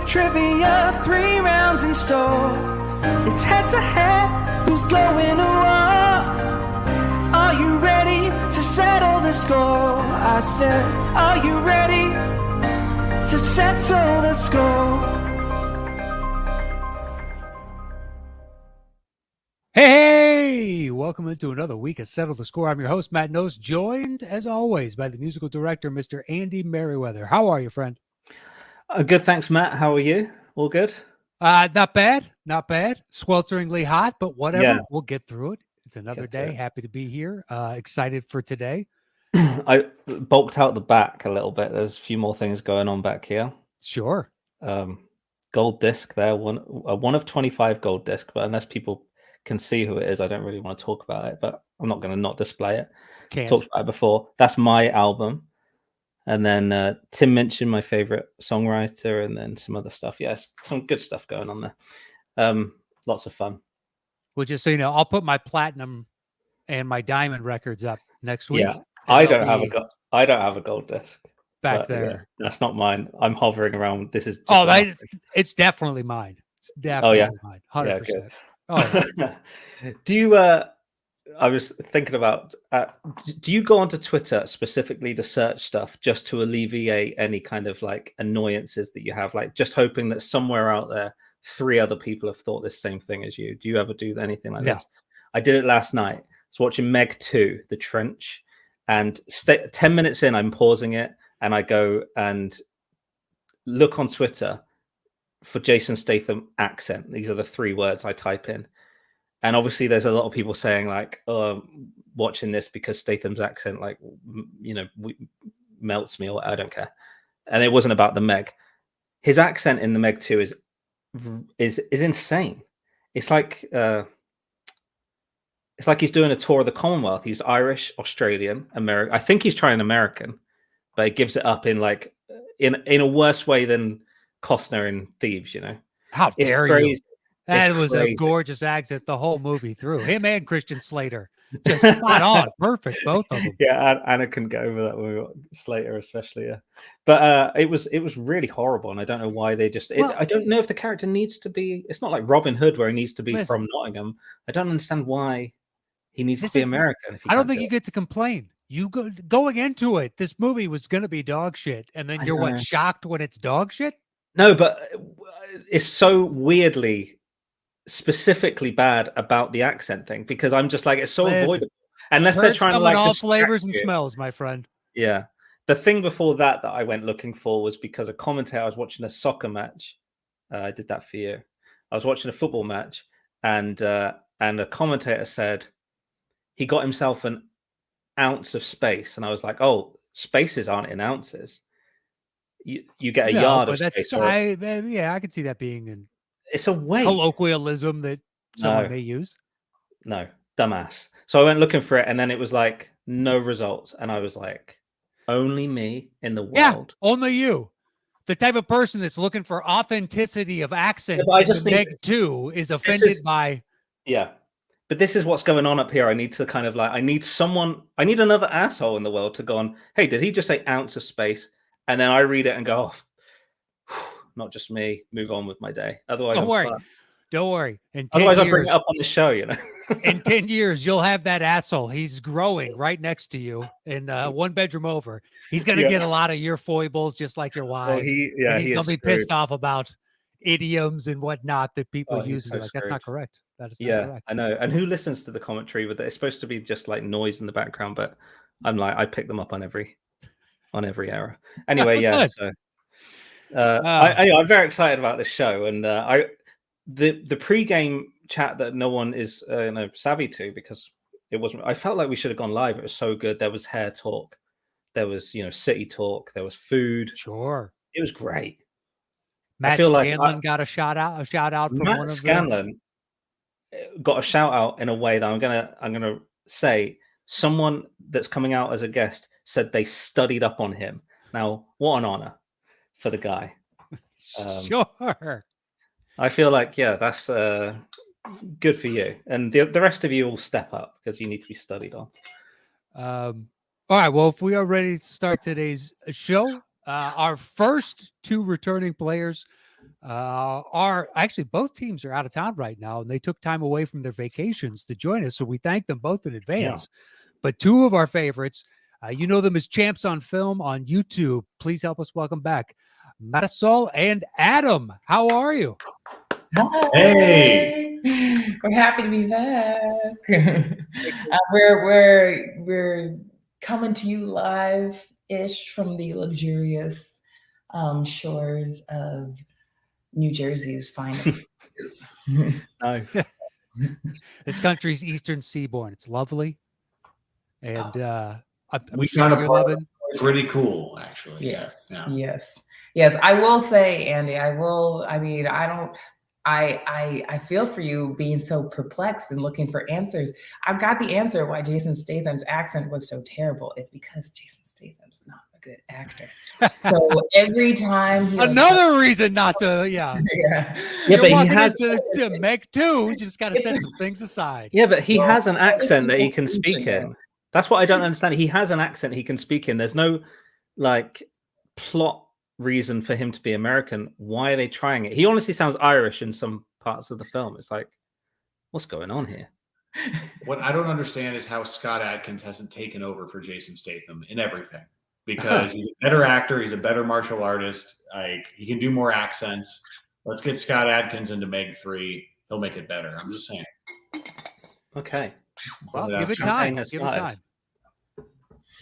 trivia, 3 rounds in store. It's head to head, who's going to war? Are you ready to settle the score? I said, are you ready to settle the score? Hey, welcome into another week of Settle the Score. I'm your host, Matt Knost, joined, as always, by the musical director, Mr. Andy Merryweather. How are you, friend? Good, thanks, Matt. How are you? All good? Not bad. Swelteringly hot, but whatever. Yeah. We'll get through it. It's another day. Happy to be here. Excited for today. I bulked out the back a little bit. There's a few more things going on back here. Sure. Gold disc there, one of 25 gold disc, but unless people can see who it is, I don't really want to talk about it, but I'm not going to not display it. Can't. Talked about it before. That's my album. And then Tim Minchin, my favorite songwriter, and then some other stuff. Yes, some good stuff going on there. Lots of fun. Well, just so you know, I'll put my platinum and my diamond records up next week. Yeah, I don't have a gold disc back there. Yeah, that's not mine. I'm hovering around. This is it's definitely mine. It's definitely mine. 100%. Yeah, Oh, do you? I was thinking about. Do you go onto Twitter specifically to search stuff just to alleviate any kind of like annoyances that you have, like just hoping that somewhere out there 3 other people have thought this same thing as you? Do you ever do anything like this? I did it last night. I was watching Meg 2, The Trench, and 10 minutes in, I'm pausing it and I go and look on Twitter for Jason Statham accent. These are the 3 words I type in. And obviously there's a lot of people saying like, oh, watching this because Statham's accent, like, melts me, or I don't care. And it wasn't about the Meg. His accent in the Meg 2 is insane. It's like he's doing a tour of the Commonwealth. He's Irish, Australian, American. I think he's trying American, but he gives it up in like in a worse way than Costner in Thieves, How dare you? That was crazy. A gorgeous accent the whole movie through. Him and Christian Slater. Just spot on. Perfect, both of them. Yeah, Anna couldn't get over that movie. Slater especially, yeah. But it was really horrible, and I don't know why they just... I don't know if the character needs to be... It's not like Robin Hood where he needs to be from Nottingham. I don't understand why he needs to be American. I don't think you get to complain. You going into it, this movie was going to be dog shit, and then you're shocked when it's dog shit? No, but it's so weirdly... specifically bad about the accent thing, because I'm just like, it's so avoidable unless they're trying to like all flavors and smells, my friend. Yeah, the thing before that I went looking for was because a commentator, I was watching a soccer match. I did that for you. I was watching a football match, and a commentator said he got himself an ounce of space, and I was like, oh, spaces aren't in ounces. You get a yard of space. I can see that being in. It's a way colloquialism that someone may use. No, dumbass. So I went looking for it, and then it was like no results, and I was like, only me in the world. Yeah, only you. The type of person that's looking for authenticity of accent. Yeah, I just think Meg 2 is offended by. Yeah, but this is what's going on up here. I need to kind of like, I need another asshole in the world to go on. Hey, did he just say ounce of space? And then I read it and go, oh, not just me, move on with my day. Otherwise, don't worry. Otherwise, I'll bring it up on the show, In 10 years, you'll have that asshole. He's growing right next to you in 1 bedroom over. He's going to get a lot of your foibles, just like your wife. He's going to be pissed off about idioms and whatnot that people use. So like, that's not correct. That is not correct. I know. And who listens to the commentary? But it's supposed to be just like noise in the background. But I'm like, I pick them up on every error. Anyway, yeah. So. I'm very excited about this show, and the pre-game chat that no one is savvy to, because it wasn't. I felt like we should have gone live. It was so good. There was hair talk, there was city talk, there was food. Sure, it was great. Matt Scanlon got a shout out from Matt one of Scanlon got a shout out in a way that I'm gonna say someone that's coming out as a guest said they studied up on him. Now, what an honor for the guy. Sure. I feel like, that's good for you. And the rest of you will step up because you need to be studied on. All right. Well, if we are ready to start today's show, our first 2 returning players are actually both teams are out of town right now, and they took time away from their vacations to join us. So we thank them both in advance. Yeah. But two of our favorites, you know them as Champs on Film on YouTube. Please help us welcome back Marisol and Adam. How are you? Hi. Hey, we're happy to be back. We're coming to you live-ish from the luxurious shores of New Jersey's finest. No. This country's eastern seaboard. It's lovely, and I'm sure you're loving. It's really cool, actually. Yes, yes. I will say, Andy. I feel for you being so perplexed and looking for answers. I've got the answer why Jason Statham's accent was so terrible. It's because Jason Statham's not a good actor. So every time another reason not to, yeah, but he has to Meg too. Just got to set some things aside. Yeah, but he has an accent that he can speak in. That's what I don't understand. He has an accent he can speak in. There's no like plot reason for him to be American. Why are they trying it? He honestly sounds Irish in some parts of the film. It's like, what's going on here? What I don't understand is how Scott Adkins hasn't taken over for Jason Statham in everything, because he's a better actor, he's a better martial artist, like he can do more accents. Let's get Scott Adkins into Meg 3. He'll make it better. I'm just saying. Okay. Well, give it time. Give it time.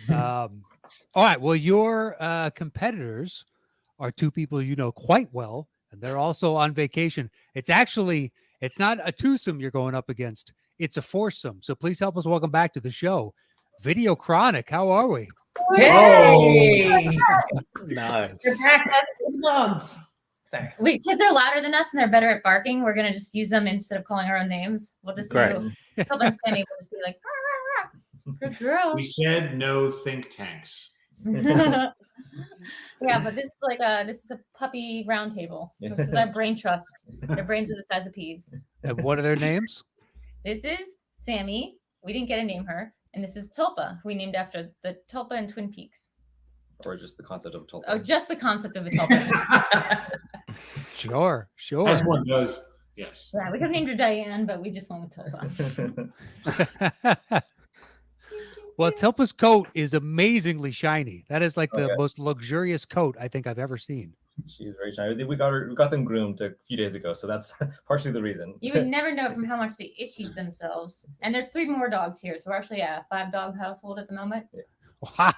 All right. Well, your competitors are two people you know quite well, and they're also on vacation. It's not a twosome you're going up against. It's a foursome. So please help us welcome back to the show, Videochronic. How are we? Hey! Nice. You're back. That's dogs. Sorry. Because they're louder than us and they're better at barking, we're gonna just use them instead of calling our own names. We'll just do Sammy. We'll just be like, rah, rah, rah. Good girl. We said no think tanks. Yeah, but this is a puppy round table. This is our brain trust. Their brains are the size of peas. And what are their names? This is Sammy. We didn't get to name her. And this is Tulpa, who we named after the Tulpa in Twin Peaks. Or just the concept of a tulpa. Oh, just the concept of a tulpa. Sure. As one does. Yes. Yeah, we could have named her Diane, but we just went with Tulpa. Well, Tulpa's coat is amazingly shiny. That is like the most luxurious coat I think I've ever seen. She's very shiny. We got them groomed a few days ago, so that's partially the reason. You would never know from how much they itchy themselves. And there's 3 more dogs here, so we're actually a 5-dog household at the moment. Yeah.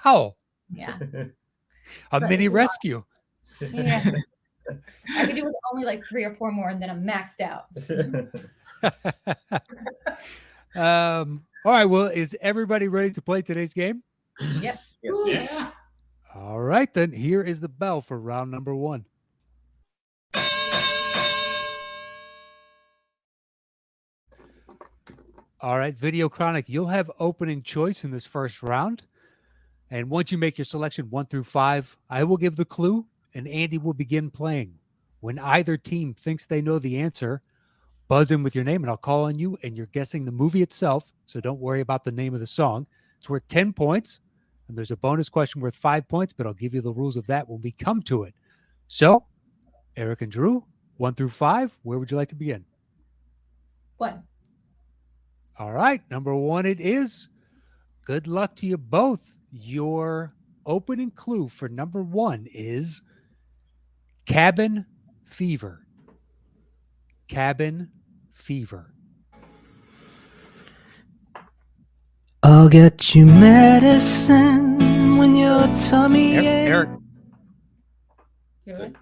Wow. Yeah. A mini rescue. Yeah. I could do with only like 3 or 4 more, and then I'm maxed out. All right. Well, is everybody ready to play today's game? Yep. Yes. Yeah. All right, then. Here is the bell for round number 1. All right, Videochronic, you'll have opening choice in this first round. And once you make your selection 1 through 5, I will give the clue and Andy will begin playing. When either team thinks they know the answer, buzz in with your name and I'll call on you and you're guessing the movie itself. So don't worry about the name of the song. It's worth 10 points. And there's a bonus question worth 5 points, but I'll give you the rules of that when we come to it. So, Eric and Drew, 1 through 5, where would you like to begin? 1. All right, number 1 it is. Good luck to you both. Your opening clue for number 1 is cabin fever. Cabin fever. I'll get you medicine when your tummy aches. Eric. You don't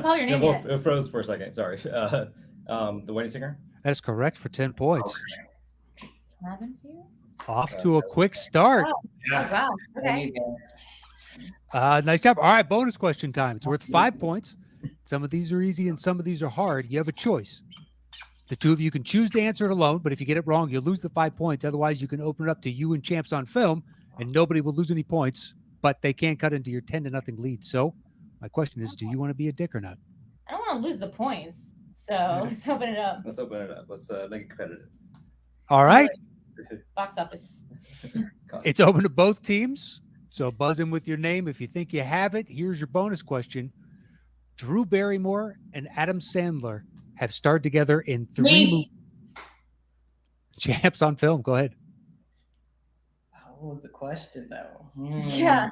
call your name yet. It froze for a second. Sorry. The wedding singer? That's correct for 10 points. Cabin fever? Off to a quick start. Oh, wow. Okay. Nice job. All right, bonus question time. It's worth 5 points. Some of these are easy and some of these are hard. You have a choice. The two of you can choose to answer it alone, but if you get it wrong, you'll lose the 5 points. Otherwise, you can open it up to you and Champs on Film, and nobody will lose any points, but they can't cut into your 10-0 lead. So my question is, do you want to be a dick or not? I don't want to lose the points, so let's open it up. Let's open it up. Let's make it competitive. All right. Box office. It's open to both teams, so buzz in with your name. If you think you have it, here's your bonus question. Drew Barrymore and Adam Sandler have starred together in 3 movies. Champs on Film. Go ahead. What was the question, though? Yeah.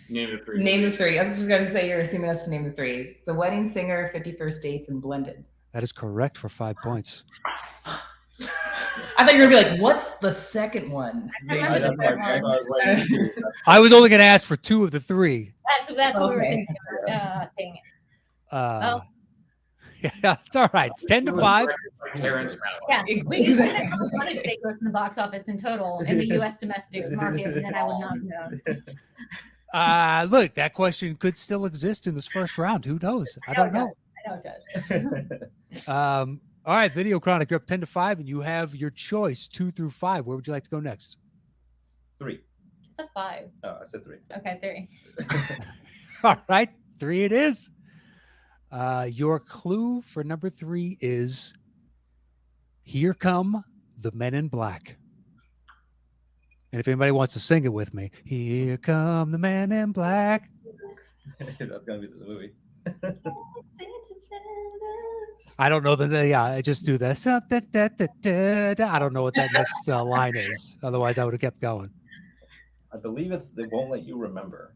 Name the 3. Name the 3. I was just going to say you're assuming us to name the 3. It's A Wedding Singer, 50 First Dates, and Blended. That is correct for 5 points. I thought you were going to be like, what's the second one? I was only going to ask for 2 of the 3. That's what we were thinking about. Dang it. Yeah, it's all right. It's 10-5. Terrence. Yeah, we wanted to take gross in the box office in total in the U.S. domestic market, and then I would not know. Look, that question could still exist in this first round. Who knows? I don't know. I know it does. All right, Videochronic, you're up 10-5, and you have your choice 2 through 5. Where would you like to go next? 3. It's a 5. Oh, I said 3. Okay, 3. All right, 3 it is. Your clue for number 3 is Here Come the Men in Black. And if anybody wants to sing it with me, Here Come the Men in Black. That's going to be the movie. I don't know that I just do this. I don't know what that next line is. Otherwise, I would have kept going. I believe it's They Won't Let You Remember.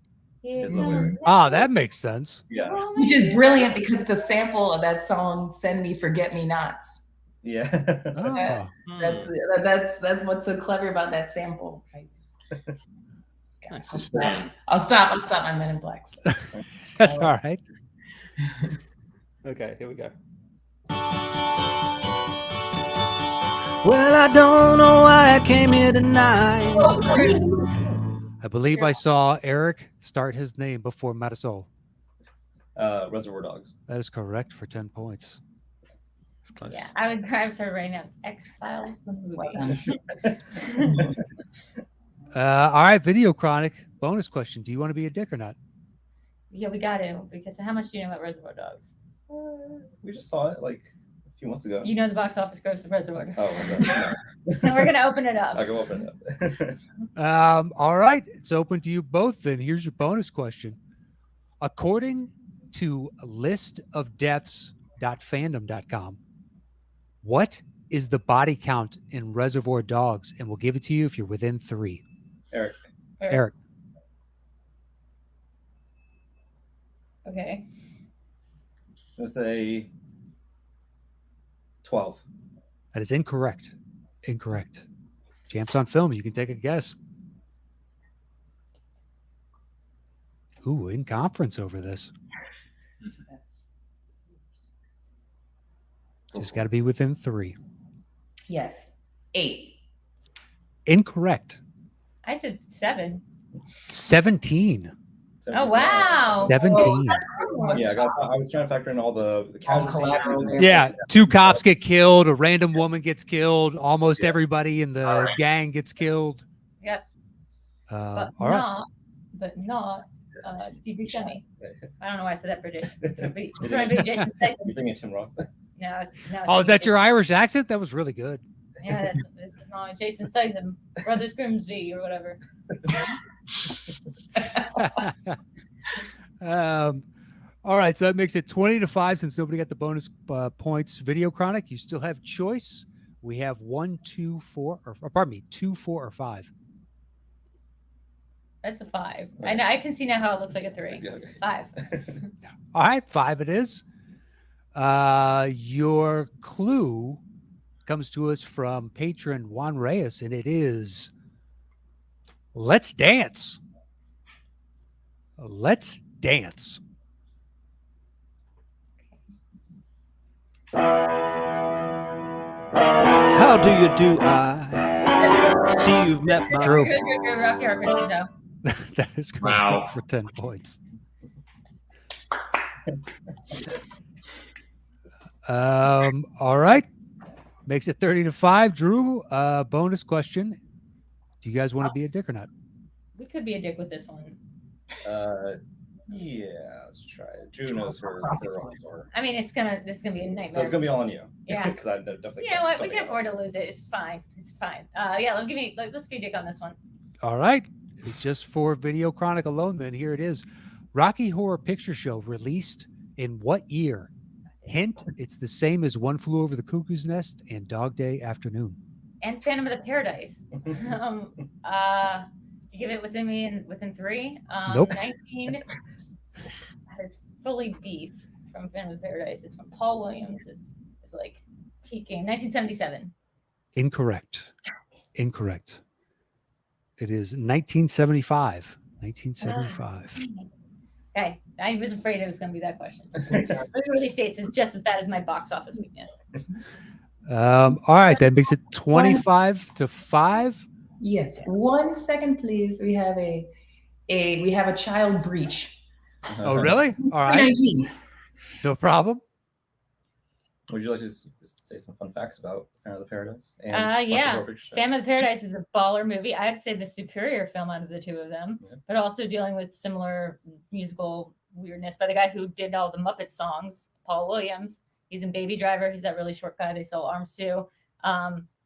Oh, that makes sense. Yeah. Which is brilliant because it's a sample of that song, Send Me Forget-Me-Nots. Yeah. That's what's so clever about that sample. I'll stop my Men in Black stuff. That's all right. Okay, here we go. Well, I don't know why I came here tonight. I believe I saw Eric start his name before Marisol. Reservoir Dogs. That is correct for 10 points. Yeah, I would start right now. X-Files, the movie. All right, Videochronic. Bonus question. Do you want to be a dick or not? Yeah, we got to, because how much do you know about Reservoir Dogs? We just saw it like a few months ago. You know the box office gross of Reservoir Dogs. Oh, okay. And we're going to open it up. I can open it up. All right. It's open to you both then. Here's your bonus question. According to listofdeaths.fandom.com, what is the body count in Reservoir Dogs? And we'll give it to you if you're within 3. Eric. Okay. I'm going to say 12. That is incorrect. Champs on Film. You can take a guess. Ooh, in conference over this. Just got to be within 3. Yes. 8. Incorrect. I said 7. 17. Oh, wow. 17. Yeah, I was trying to factor in all the casualties. Yeah, 2 cops get killed. A random woman gets killed. Almost everybody in the gang gets killed. Yep. All but right. not Steve Buscemi. I don't know why I said that British. Jason Statham. You're thinking Tim Roth. No, oh, is that your Irish accent? That was really good. Yeah, it's Jason Statham, Brothers Grimsby or whatever. All right, so that makes it 20-5 since nobody got the bonus points. Videochronic, you still have choice. We have 1, 2, 4, or pardon me, 2, 4, or 5. That's a 5. I can see now how it looks like a 3. 5. All right, 5 it is. Your clue comes to us from patron Juan Reyes, and it is Let's Dance. Let's Dance. How do you do? I see you've met my True. Rocky Horror Picture Show. That is correct for 10 points. All right. Makes it 30-5. Drew, bonus question. Do you guys want to be a dick or not? We could be a dick with this one. Yeah, let's try it. Drew knows her. I mean, this is gonna be a nightmare. So it's gonna be all on you. Yeah. Because I definitely. You know what? We can afford to lose it. It's fine. Yeah. Let's be a dick on this one. All right. It's just for Videochronic alone. Then here it is. Rocky Horror Picture Show released In what year? Hint, it's the same as One Flew Over the Cuckoo's Nest and Dog Day Afternoon. And Phantom of the Paradise. To give it within 3. Nope. 19. That is fully beef from Phantom of the Paradise. It's from Paul Williams. It's like peaking. 1977. Incorrect. It is 1975. 1975. Okay, I was afraid it was going to be that question. Release dates is just as bad as my box office weakness. All right, that makes it 25-5. Yes. 1 second, please. We have a child breach. Oh, really? All right. 2019. No problem. Would you like to say some fun facts about Phantom of the Paradise? Yeah. Phantom of the Paradise is a baller movie. I'd say the superior film out of the two of them, but also dealing with similar musical weirdness by the guy who did all the Muppet songs, Paul Williams. He's in Baby Driver. He's that really short guy they sell arms to.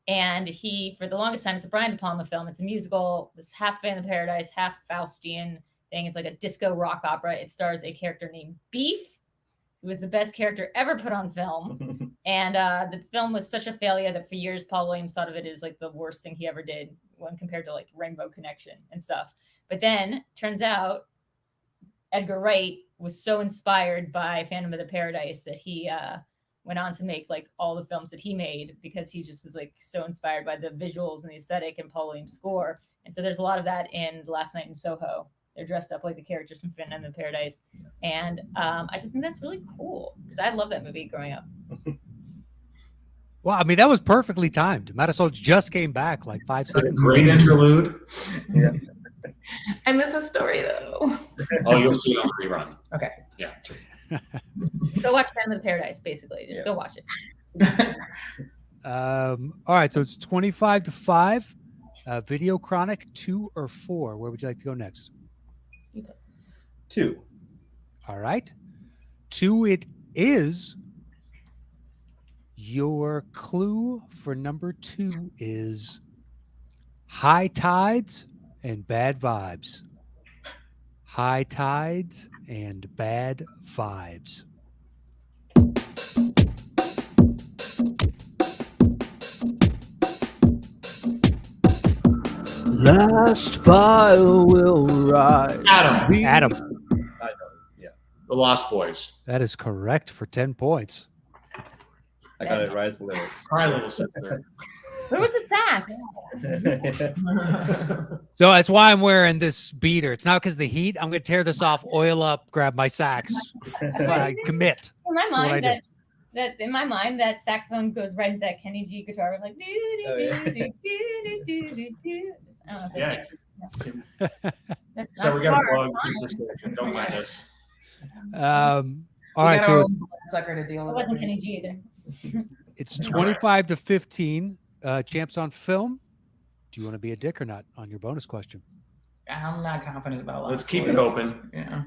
And he, for the longest time, it's a Brian De Palma film. It's a musical. It's half Phantom of the Paradise, half Faustian thing. It's like a disco rock opera. It stars a character named Beef, who was the best character ever put on film. And the film was such a failure that for years, Paul Williams thought of it as like the worst thing he ever did when compared to like Rainbow Connection and stuff. But then turns out Edgar Wright was so inspired by Phantom of the Paradise that he went on to make like all the films that he made because he just was like so inspired by the visuals and the aesthetic and Paul Williams' score. And so there's a lot of that in Last Night in Soho. They're dressed up like the characters from Phantom of the Paradise. And I just think that's really cool because I love that movie growing up. Well, I mean, that was perfectly timed. Marisol just came back like 5 seconds. Great interlude. Yeah. I missed the story though. Oh, you'll see it on rerun. Okay. Yeah. Go watch Phantom of the Paradise, basically. Just go watch it. All right, so it's 25-5. Videochronic, 2 or 4. Where would you like to go next? 2. All right. 2 it is. Your clue for number 2 is high tides and bad vibes. High tides and bad vibes. Last fire will rise. Adam. I know. Yeah. The Lost Boys. That is correct for 10 points. I got it right. The lyrics. Hi, little sister. Where was the sax? So that's why I'm wearing this beater. It's not because of the heat. I'm going to tear this off, oil up, grab my sax. Commit. In my mind, in my mind, that saxophone goes right into that Kenny G guitar. Like, Yeah. That's So not we got a hard. blog. Don't mind us. All right, so sucker to deal It with. wasn't Kenny G either. it's 25-15. Champs on film. Do you want to be a dick or not on your bonus question? I'm not confident about Lost Let's keep Boys. it open. Yeah.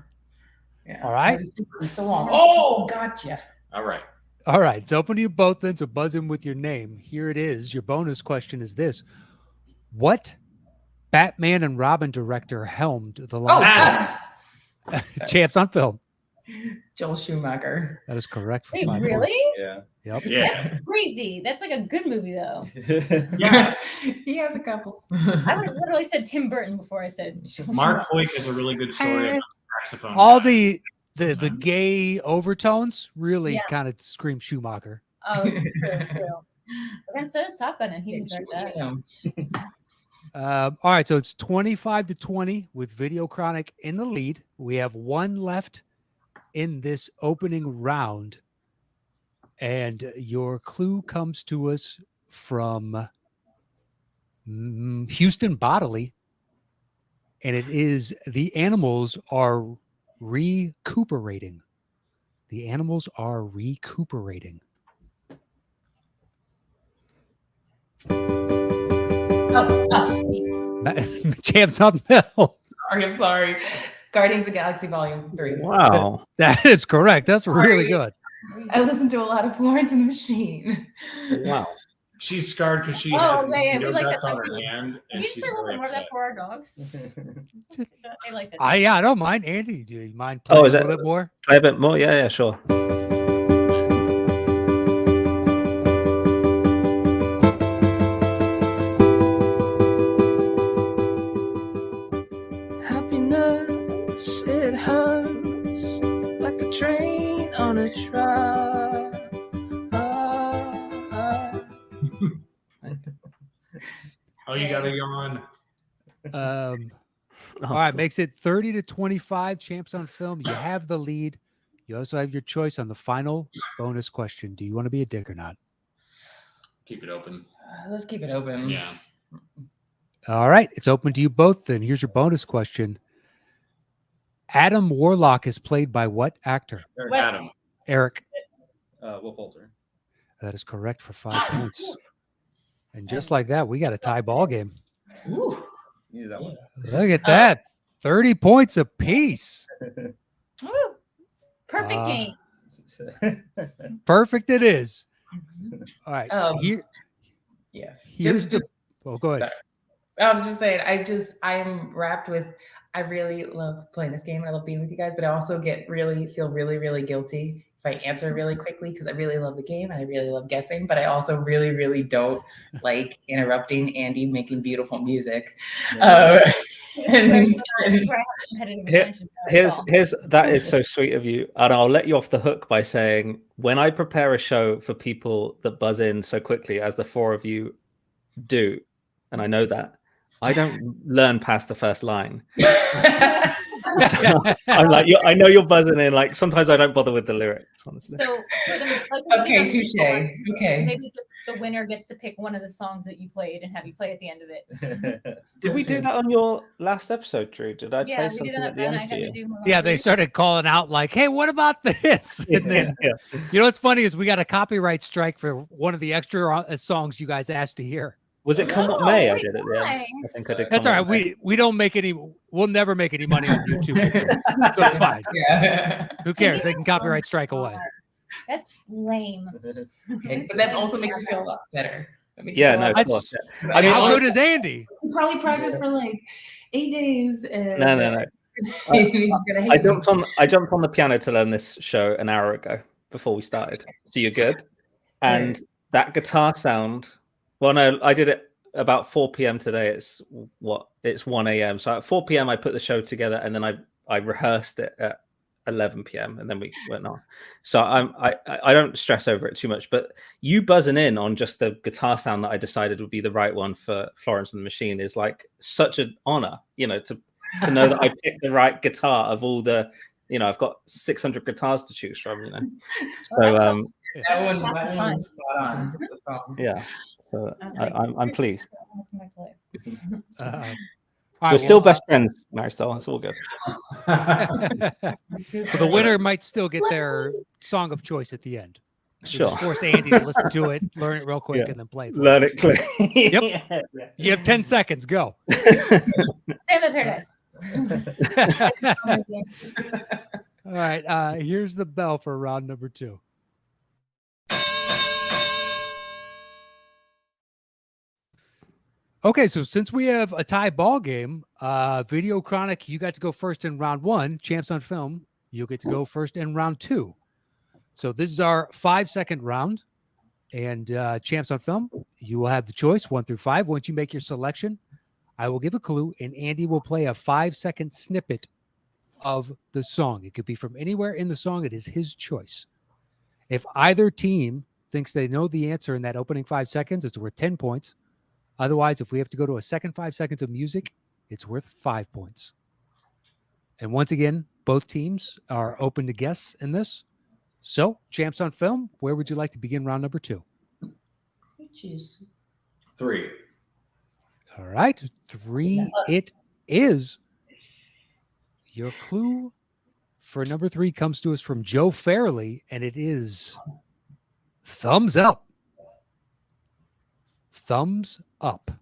Yeah. All right. It's so long. Oh, gotcha. All right. All right. It's open to you both then, so buzz in with your name. Here it is. Your bonus question is this. What Batman and Robin director helmed the last Champs on film? Joel Schumacher. That is correct for Wait, 5 really? points. Yeah. Yep. Yeah. That's crazy. That's like a good movie, though. Yeah. He has a couple. I would have literally said Tim Burton before I said Mark Hoyt is a really good story about saxophone. All guy. the gay overtones really Yeah. kind of scream Schumacher. Oh, true. But then so does Top Gun, and he didn't direct that. All right, so it's 25-20 with Videochronic in the lead. We have one left in this opening round, and your clue comes to us from Houston Bodily, and it is the animals are recuperating. The animals are recuperating. Oh, us. Champs on film. I'm sorry. Guardians of the Galaxy Volume 3. Wow. That is correct. That's really good. I listened to a lot of Florence and the Machine. Wow. She's scarred because she has guts on her hand, and she's really more of that for our dogs. They like that. I don't mind. Andy, do you mind playing a little bit more? Play a bit more? Yeah, sure. Happiness, it hurts like a train on a track. Oh, you got a yawn. All right, makes it 30-25. Champs on Film. You have the lead. You also have your choice on the final bonus question. Do you want to be a dick or not? Keep it open. Let's keep it open. Yeah. All right, it's open to you both then. Here's your bonus question. Adam Warlock is played by what actor? Adam. Eric. Will Poulter. That is correct for 5 points. And just like that, we got a tie ball game. Ooh. You that one. Look at that. 30 points apiece. Woo. Perfect game. Perfect it is. All right. Here's just go ahead. Sorry. I was just saying, I am wrapped with, I really love playing this game and I love being with you guys, but I also feel really, really guilty if I answer really quickly because I really love the game and I really love guessing, but I also really, really don't like interrupting Andy making beautiful music. That is so sweet of you. And I'll let you off the hook by saying, when I prepare a show for people that buzz in so quickly as the four of you do, and I know that, I don't learn past the first line. So I'm like, I know you're buzzing in. Like sometimes I don't bother with the lyrics, honestly. So, okay, touche. Okay, maybe just the winner gets to pick one of the songs that you played and have you play at the end of it. Did we do that on your last episode, Drew? Did I play something at the end for you? Yeah, they started calling out like, "Hey, what about this?" And then, you know what's funny is we got a copyright strike for one of the extra songs you guys asked to hear. Was it Come What May? I did it. Yeah, I think I did. That's all right. We don't make any. We'll never make any money on YouTube, so it's fine. Yeah. Who cares? They can copyright strike away. That's lame. Okay, but that also makes you feel a lot better. Yeah, no. How good is Andy? You probably practiced for like 8 days. No. I jumped on the piano to learn this show an hour ago before we started. So you're good. And that guitar sound. Well, no, I did it about 4 p.m. today. It's 1 a.m. So at 4 p.m. I put the show together, and then I rehearsed it at 11 p.m. and then we went on. So I don't stress over it too much. But you buzzing in on just the guitar sound that I decided would be the right one for Florence and the Machine is like such an honor, to know that I picked the right guitar of all the. I've got 600 guitars to choose from. So that one's spot on. Yeah. So I'm pleased. We're still best friends, Marisol. It's all good. So the winner might still get their song of choice at the end. Sure. Just force Andy to listen to it, learn it real quick, and then play it. Learn it clear. Yep. You have 10 seconds. Go. Stand the paradise. All right. Here's the bell for round number 2. Okay, so since we have a tie ball game, Videochronic, you got to go first in round 1. Champs on Film, you'll get to go first in round 2. So this is our 5-second round. And Champs on Film, you will have the choice 1 through 5. Once you make your selection, I will give a clue, and Andy will play a 5-second snippet of the song. It could be from anywhere in the song. It is his choice. If either team thinks they know the answer in that opening 5 seconds, it's worth 10 points. Otherwise, if we have to go to a second 5 seconds of music, it's worth 5 points. And once again, both teams are open to guess in this. So, Champs on Film, where would you like to begin round number 2? 3. All right, 3 it is. Your clue for number 3 comes to us from Joe Fairley, and it is thumbs up. Thumbs up.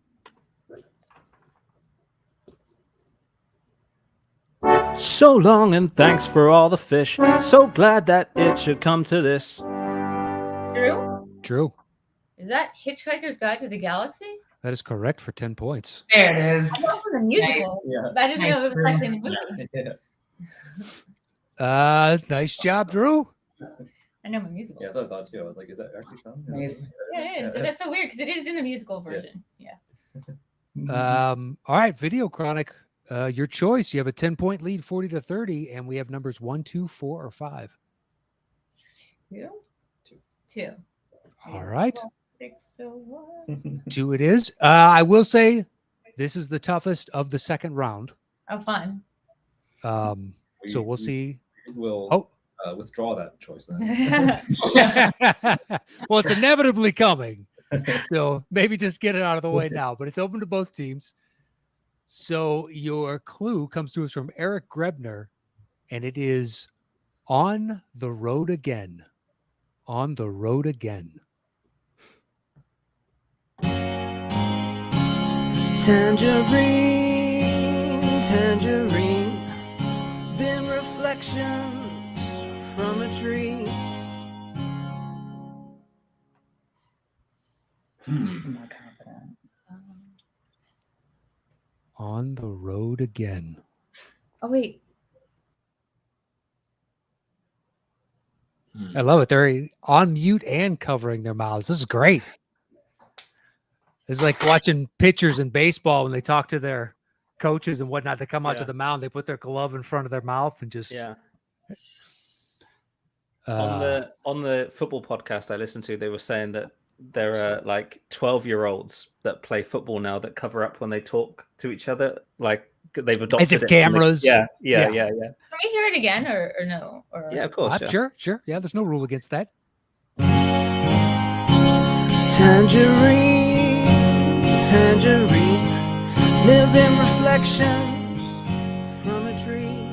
So long and thanks for all the fish. So glad that it should come to this. Drew? Drew. Is that Hitchhiker's Guide to the Galaxy? That is correct for 10 points. There it is. I know the musical. Yeah. But I didn't know it was actually in the movie. Nice job, Drew. I know my musical. Yeah, that's what I thought too. I was like, is that actually something? Nice. Yeah, it is. That's so weird because it is in the musical version. Yeah. All right, Videochronic, your choice. You have a 10-point lead, 40-30, and we have numbers 1, 2, 4, or 5. 2. All right. 6, so 1. 2 it is. I will say this is the toughest of the second round. Oh, fun. So we'll see. We'll withdraw that choice then. Well, it's inevitably coming. So maybe just get it out of the way now, but it's open to both teams. So your clue comes to us from Eric Grebner, and it is On the Road Again. On the Road Again. Tangerine, tangerine, dim reflections from a tree. I'm not confident. On the Road Again. Oh, wait. I love it. They're on mute and covering their mouths. This is great. It's like watching pitchers in baseball when they talk to their coaches and whatnot. They come out to the mound, they put their glove in front of their mouth and just on the football podcast I listened to, they were saying that there are like 12-year-olds that play football now that cover up when they talk to each other, like they've adopted as if cameras. Yeah. Can we hear it again or no? Or... Yeah, of course. Sure. Yeah, there's no rule against that. Tangerine, tangerine, living reflections from a tree.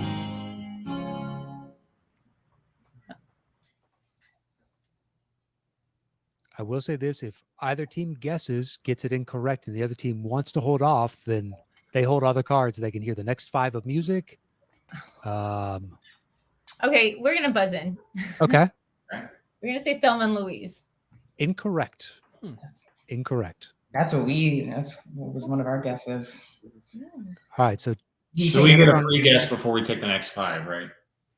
I will say this: if either team gets it incorrect, and the other team wants to hold off, then they hold other cards. They can hear the next 5 of music. Okay, we're gonna buzz in. Okay. We're gonna say Thelma and Louise. Incorrect. Incorrect. That's what was one of our guesses. All right. So we get a free guess before we take the next 5, right?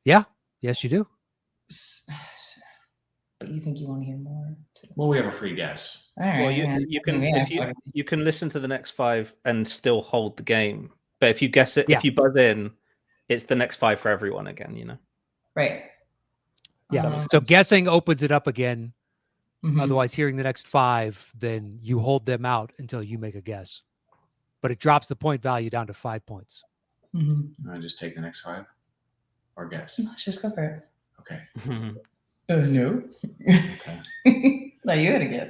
Yeah. Yes, you do. But you think you want to hear more? Well, we have a free guess. All right. Well, you can you can listen to the next 5 and still hold the game. But if you guess it, if you buzz in, it's the next 5 for everyone again. You know. Right. Yeah. So guessing opens it up again. Mm-hmm. Otherwise, hearing the next 5, then you hold them out until you make a guess. But it drops the point value down to 5 points. Mm-hmm. I just take the next 5 or guess. Let's just go for it. Okay. No. Okay. No, you had a guess.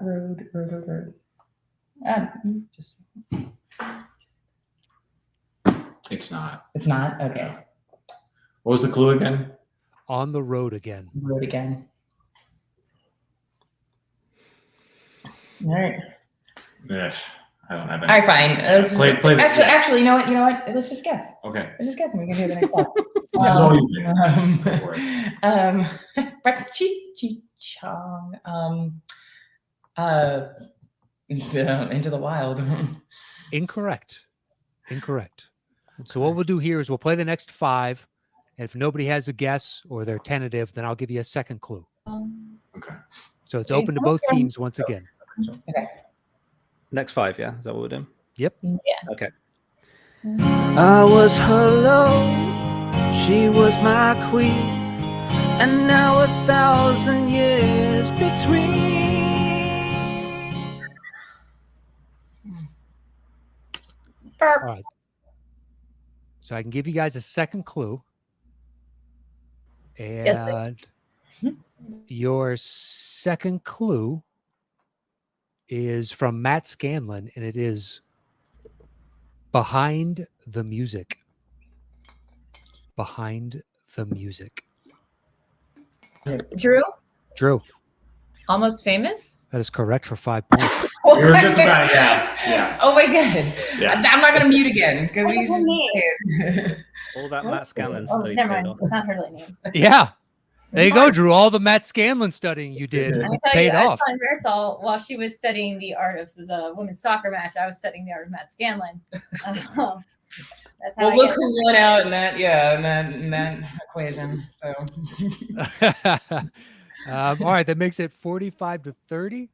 Road. Just. It's not. It's not? Okay. What was the clue again? On the Road Again. Road Again. All right. Yes. I don't have All any. right, fine. Let's Play actually, you know what? Let's just guess. Okay. Let's just guess and we can hear the next one. This is all you get. Chong. Into the Wild. Incorrect. So what we'll do here is we'll play the next 5. And if nobody has a guess or they're tentative, then I'll give you a second clue. Okay. So it's open to both teams once again. Okay. Next 5, yeah? Is that what we're doing? Yep. Yeah. Okay. I was her love, she was my queen, and now 1,000 years between. All right. So I can give you guys a second clue. And your second clue is from Matt Scanlon, and it is Behind the Music. Behind the Music. Drew? Almost Famous? That is correct for 5 points. We were just about yeah. Oh my god! Yeah. I'm not gonna mute again because we just All that Matt Scanlon Oh, study never paid mind. off. It's not her really name. Yeah. There you go, Drew. All the Matt Scanlon studying you did paid off. I saw Marisol while she was studying the art of the women's soccer match. I was studying the art of Matt Scanlon. That's how well, look who won out in that. Yeah, in that equation. So. All right, that makes it 45-30.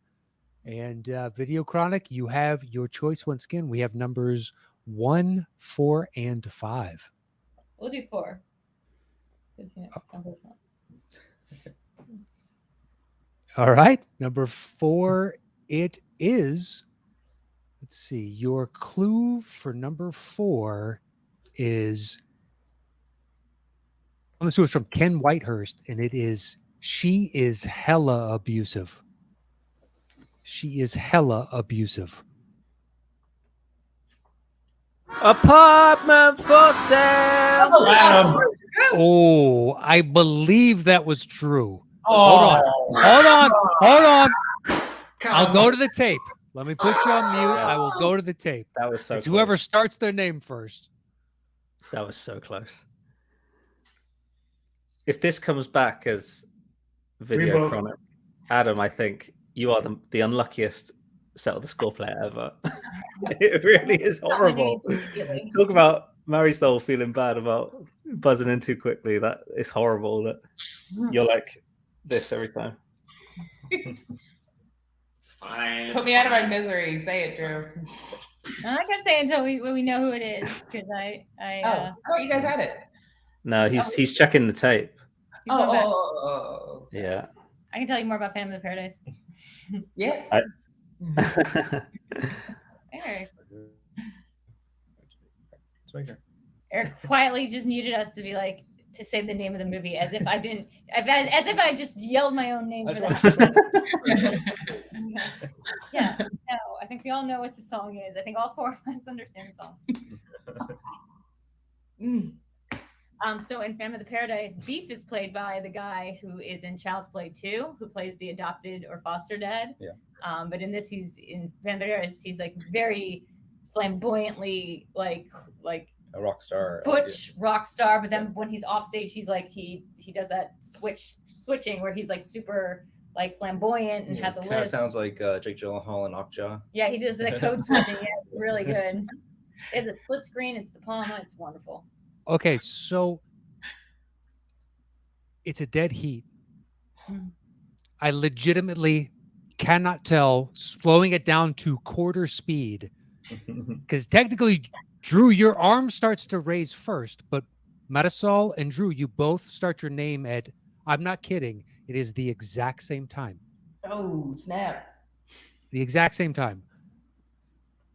And Videochronic, you have your choice once again. We have numbers 1, 4, and 5. We'll do 4. All right, number 4, it is. Let's see. Your clue for number 4 is. I'm assuming it's from Ken Whitehurst, and it is "She is hella abusive." She is hella abusive. Apartment for sale. Oh, I believe that was true. Hold on. I'll go to the tape. Let me put you on mute. I will go to the tape. That was so it's whoever starts their name first. That was so close. If this comes back as Videochronic, Adam, I think you are the unluckiest settle the score player ever. It really is horrible. Talk about Marisol feeling bad about buzzing in too quickly. That is horrible that you're like this every time. It's fine. Put me out of my misery. Say it, Drew. I'm not gonna say until we know who it is, because I thought you guys had it. No, he's checking the tape. Yeah. I can tell you more about Family of Paradise. Yes. Eric quietly just muted us to be like to say the name of the movie as if I didn't, as if I just yelled my own name for that. Yeah, no, I think we all know what the song is. I think all 4 of us understand the song. So in Family of the Paradise, Beef is played by the guy who is in Child's Play 2, who plays the adopted or foster dad. Yeah. But in this, he's in Family of the Paradise, he's like very flamboyantly like a rock star, butch rock star. But then when he's off stage, he's like he does that switching where he's like super like flamboyant and has a lisp. Sounds like Jake Gyllenhaal and Okja. Yeah, he does that code switching. Yeah, it's really good. It's a split screen. It's De Palma. It's wonderful. Okay, so it's a dead heat. I legitimately cannot tell, slowing it down to quarter speed, because technically, Drew, your arm starts to raise first, but Marisol and Drew, you both start your name at, I'm not kidding, it is the exact same time. Oh, snap. The exact same time.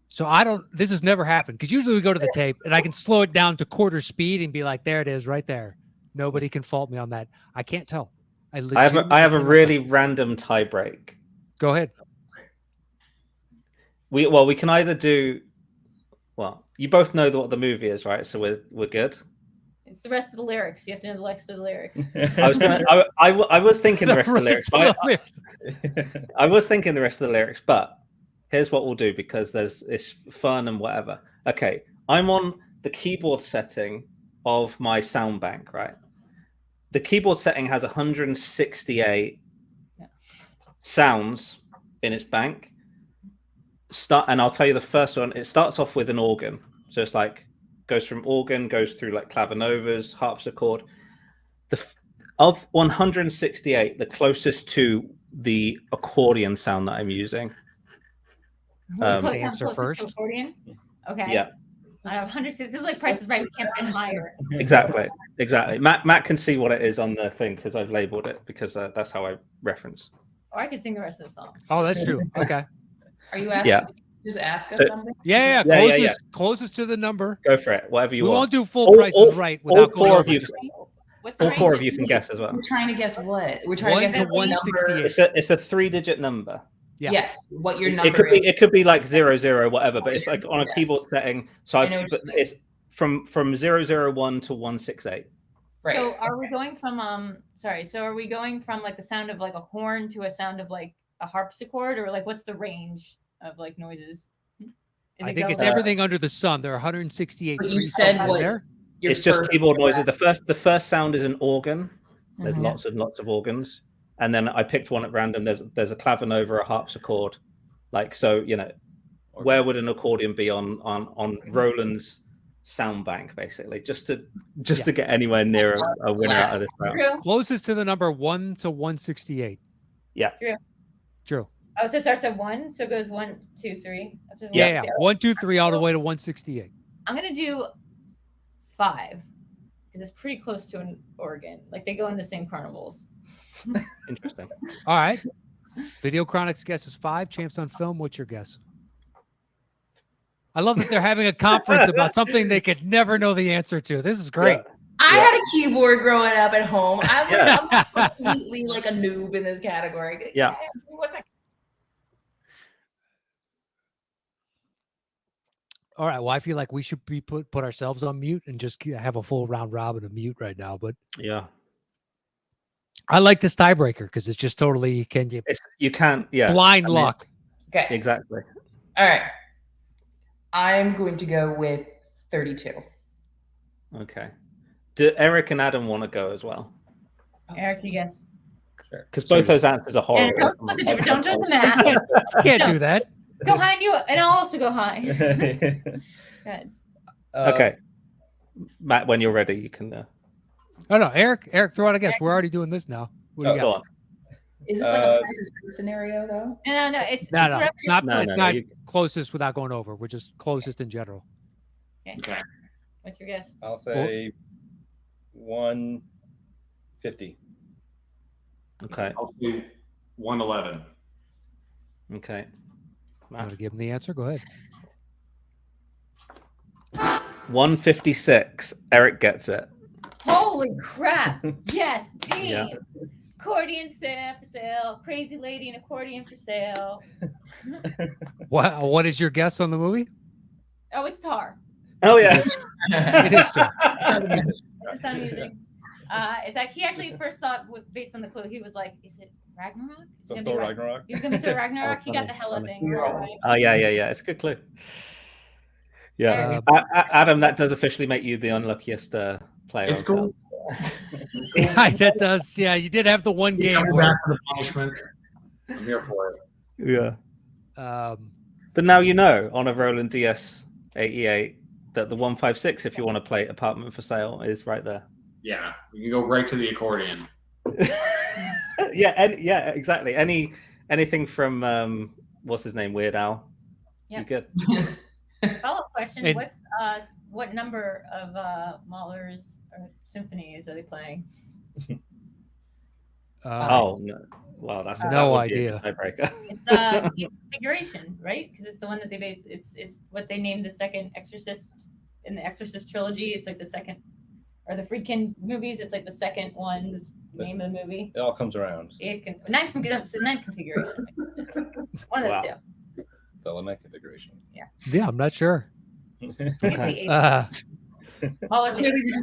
So this has never happened, because usually we go to the tape and I can slow it down to quarter speed and be like, there it is right there. Nobody can fault me on that. I can't tell. I have a really random tie break. Go ahead. We can either do, you both know what the movie is, right? So we're good. It's the rest of the lyrics. You have to know the rest of the lyrics. I was thinking the rest of the lyrics. I was thinking the rest of the lyrics, but here's what we'll do, because it's fun and whatever. Okay, I'm on the keyboard setting of my sound bank, right? The keyboard setting has 168 sounds in its bank. And I'll tell you the first one. It starts off with an organ, so it's like goes from organ, goes through like clavinovas, harpsichord. Of 168, the closest to the accordion sound that I'm using. Answer first. Accordion? Okay. Yeah. I have 160. This is like Price is Right. We can't put higher. Exactly. Matt can see what it is on the thing because I've labeled it, because that's how I reference. Or I could sing the rest of the song. Oh, that's true. Okay. Are you asking? Yeah. Just ask us something. Yeah. Closest to the number. Go for it. Whatever you want. We won't do full Price is Right without going over. All 4 of you can guess as well. We're trying to guess what? We're trying to guess 168. It's a 3-digit number. Yeah. Yes, what your number is. It could be like 00 whatever, but it's like on a keyboard setting. So it's from 001 to 168. Right. So are we going from So are we going from like the sound of like a horn to a sound of like a harpsichord, or like what's the range of like noises? I think it's everything under the sun. There are 168. But you said what? There. It's just keyboard noises. The first sound is an organ. There's lots and lots of organs, and then I picked one at random. There's a clavineova, a harpsichord, like so. Where would an accordion be on Roland's sound bank, basically, just to get anywhere near a winner out of this round? Closest to the number 1 to 168. Yeah. True. Oh, so it starts at 1, so it goes 1, 2, 3. Yeah. 1, 2, 3, all the way to 168. I'm gonna do 5 because it's pretty close to an organ. Like they go in the same carnivals. Interesting. All right. Videochronic's guess is 5. Champs on Film, what's your guess? I love that they're having a conference about something they could never know the answer to. This is great. Yeah. I had a keyboard growing up at home. I'm completely like a noob in this category. Yeah. What's that? All right. Well, I feel like we should be put ourselves on mute and just have a full round robin of mute right now. But yeah, I like this tiebreaker because it's just totally you can't blind luck. Okay. Exactly. All right. I'm going to go with 32. Okay. Do Eric and Adam want to go as well? Eric, you guess. Because both those answers are horrible. Don't do the math. You can't do that. Go high, and I'll also go high. Good. Okay. Matt, when you're ready, you can. Oh no, Eric, throw out a guess. We're already doing this now. What do you got? Is this like a Price is Right scenario though? No, it's not closest without going over. We're just closest in general. Okay. What's your guess? I'll say 150. Okay. I'll do 111. Okay. I'm going to give him the answer. Go ahead. 156. Eric gets it. Holy crap. Yes, team. Yeah. Accordion for sale. Crazy lady and accordion for sale. What is your guess on the movie? Oh, it's Tar. Oh, yeah. It is Tar. It's amazing. It's like he actually first thought, based on the clue, he was like, "Is it Ragnarok? So Thor Ragnarok. He was gonna be Thor Ragnarok. He got the Hela thing. Right? Oh yeah. It's a good clue. Yeah, Adam, that does officially make you the unluckiest player. It's cool. Yeah, that does. Yeah, you did have the one game. Back for the punishment. I'm here for it. Yeah. But now you know on a Roland DS88 that the 156, if you want to play Apartment for Sale, is right there. Yeah, you can go right to the accordion. Yeah, exactly. Anything from what's his name, Weird Al? Yep. You good? Follow-up question: what number of Mahler's or symphonies are they playing? Oh no! Well, that's no idea. Tiebreaker. It's configuration, right? Because it's the one that they base. It's what they named the second Exorcist in the Exorcist trilogy. It's like the second, or the Friedkin movies. It's like the second one's name of the movie. It all comes around. Ninth configuration. One of those two. The element configuration. Yeah, I'm not sure. Okay. Maybe we're just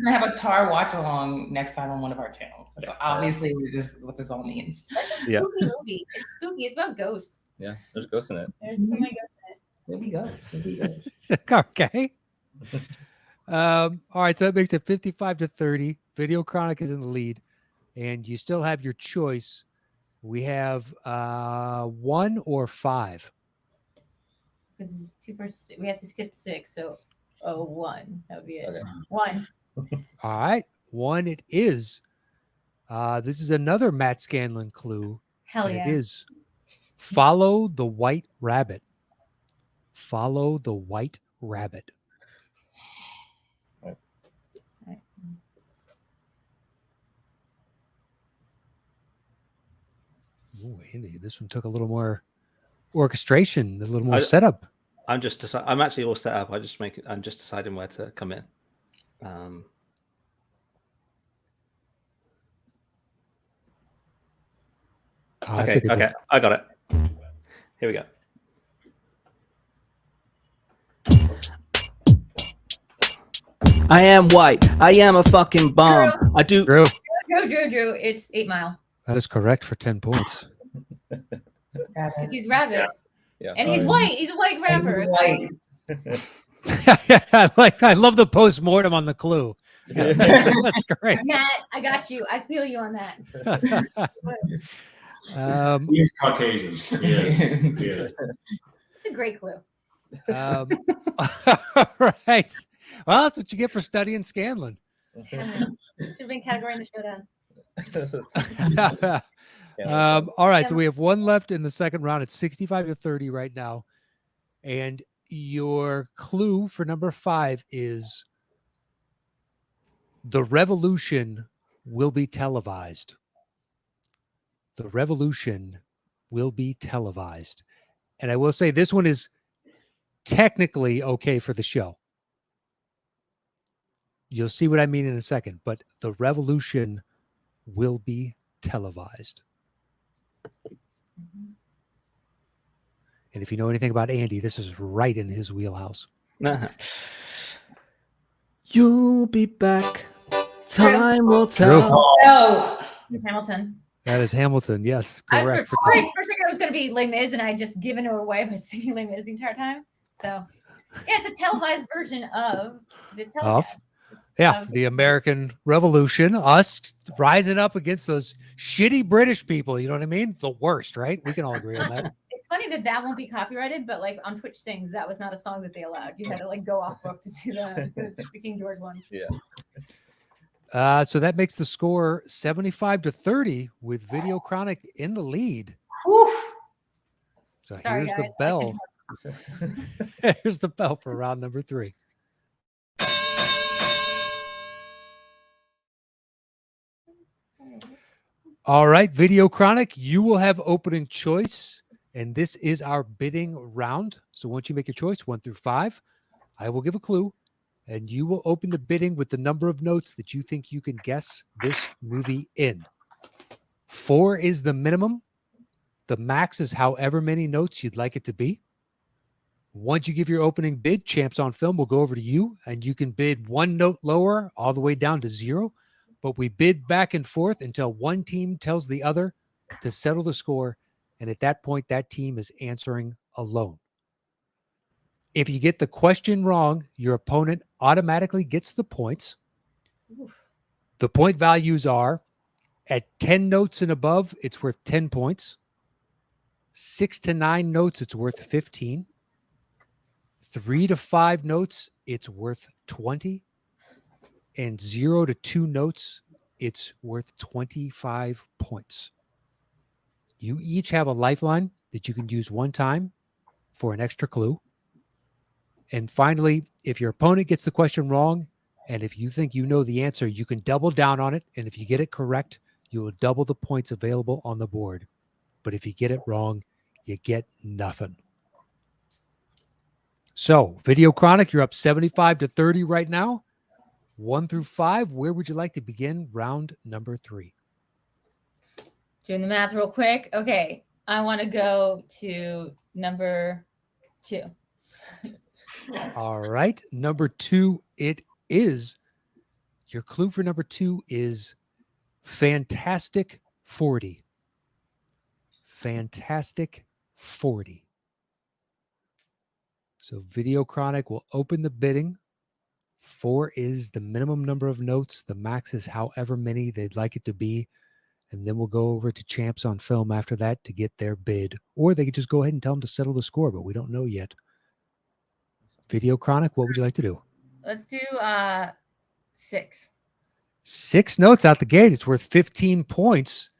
gonna have a Tar watch along next time on one of our channels. That's obviously what this all means. Yeah. Spooky movie. It's spooky. It's about ghosts. Yeah, there's ghosts in it. There's so many ghosts in it. There'll be ghosts. Okay. All right, so that makes it 55-30. Videochronic is in the lead, and you still have your choice. We have 1 or 5. Because 2 versus we have to skip 6, so 1. That would be it. Okay. 1. All right, 1 it is. This is another Matt Scanlon clue. Hell yeah. It is follow the white rabbit. Follow the white rabbit. Oh, Andy, this one took a little more orchestration, a little more setup. I'm actually all set up. I'm just deciding where to come in. Okay, I got it. Here we go. I am white. I am a fucking bomb. Drew. I do. Drew. It's 8 Mile. That is correct for 10 points. Because he's rabbit. Yeah. And he's white. He's a white rapper. He's white. I love the post-mortem on the clue. That's great. Matt, I got you. I feel you on that. He's Caucasian. Yes. It's a great clue. All right. Well, that's what you get for studying Scanlon. Should have been category in the showdown. All right. So we have one left in the second round. It's 65-30 right now. And your clue for number 5 is the revolution will be televised. The revolution will be televised. And I will say this one is technically okay for the show. You'll see what I mean in a second, but the revolution will be televised. And if you know anything about Andy, this is right in his wheelhouse. You'll be back. Time will tell. Oh, Hamilton. That is Hamilton. Yes, correct. For a second, it was going to be Les Mis, and I just given it away by singing Les Mis the entire time. So, yeah, it's a televised version of the telecast. The American Revolution, us rising up against those shitty British people. You know what I mean? The worst, right? We can all agree on that. It's funny that won't be copyrighted, but like on Twitch Sings, that was not a song that they allowed. You had to like go off book to do the King George one. Yeah. So that makes the score 75-30 with Videochronic in the lead. Oof. So here's the bell. Here's the bell for round number 3. All right, Videochronic, you will have opening choice, and this is our bidding round. So once you make your choice, 1 through 5, I will give a clue, and you will open the bidding with the number of notes that you think you can guess this movie in. 4 is the minimum. The max is however many notes you'd like it to be. Once you give your opening bid, Champs on Film will go over to you, and you can bid 1 note lower all the way down to 0. But we bid back and forth until one team tells the other to settle the score. And at that point, that team is answering alone. If you get the question wrong, your opponent automatically gets the points. The point values are at 10 notes and above, it's worth 10 points. 6 to 9 notes, it's worth 15. 3 to 5 notes, it's worth 20. And 0 to 2 notes, it's worth 25 points. You each have a lifeline that you can use one time for an extra clue. And finally, if your opponent gets the question wrong, and if you think you know the answer, you can double down on it. And if you get it correct, you will double the points available on the board. But if you get it wrong, you get nothing. So, Videochronic, you're up 75-30 right now. 1 through 5, where would you like to begin round number 3? Doing the math real quick. Okay, I want to go to number 2. All right, number 2 it is. Your clue for number 2 is Fantastic 40. Fantastic 40. So Videochronic will open the bidding. 4 is the minimum number of notes. The max is however many they'd like it to be. And then we'll go over to Champs on Film after that to get their bid. Or they could just go ahead and tell them to settle the score, but we don't know yet. Videochronic, what would you like to do? Let's do 6. 6 notes out the gate. It's worth 15 points.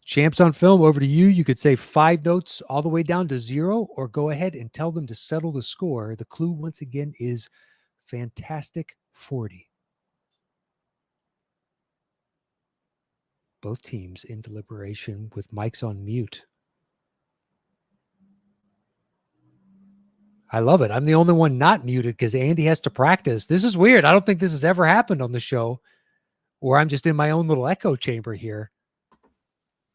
Champs on Film, over to you. You could say 5 notes all the way down to 0, or go ahead and tell them to settle the score. The clue, once again, is Fantastic 40. Both teams in deliberation with mics on mute. I love it. I'm the only one not muted because Andy has to practice. This is weird. I don't think this has ever happened on the show, or I'm just in my own little echo chamber here.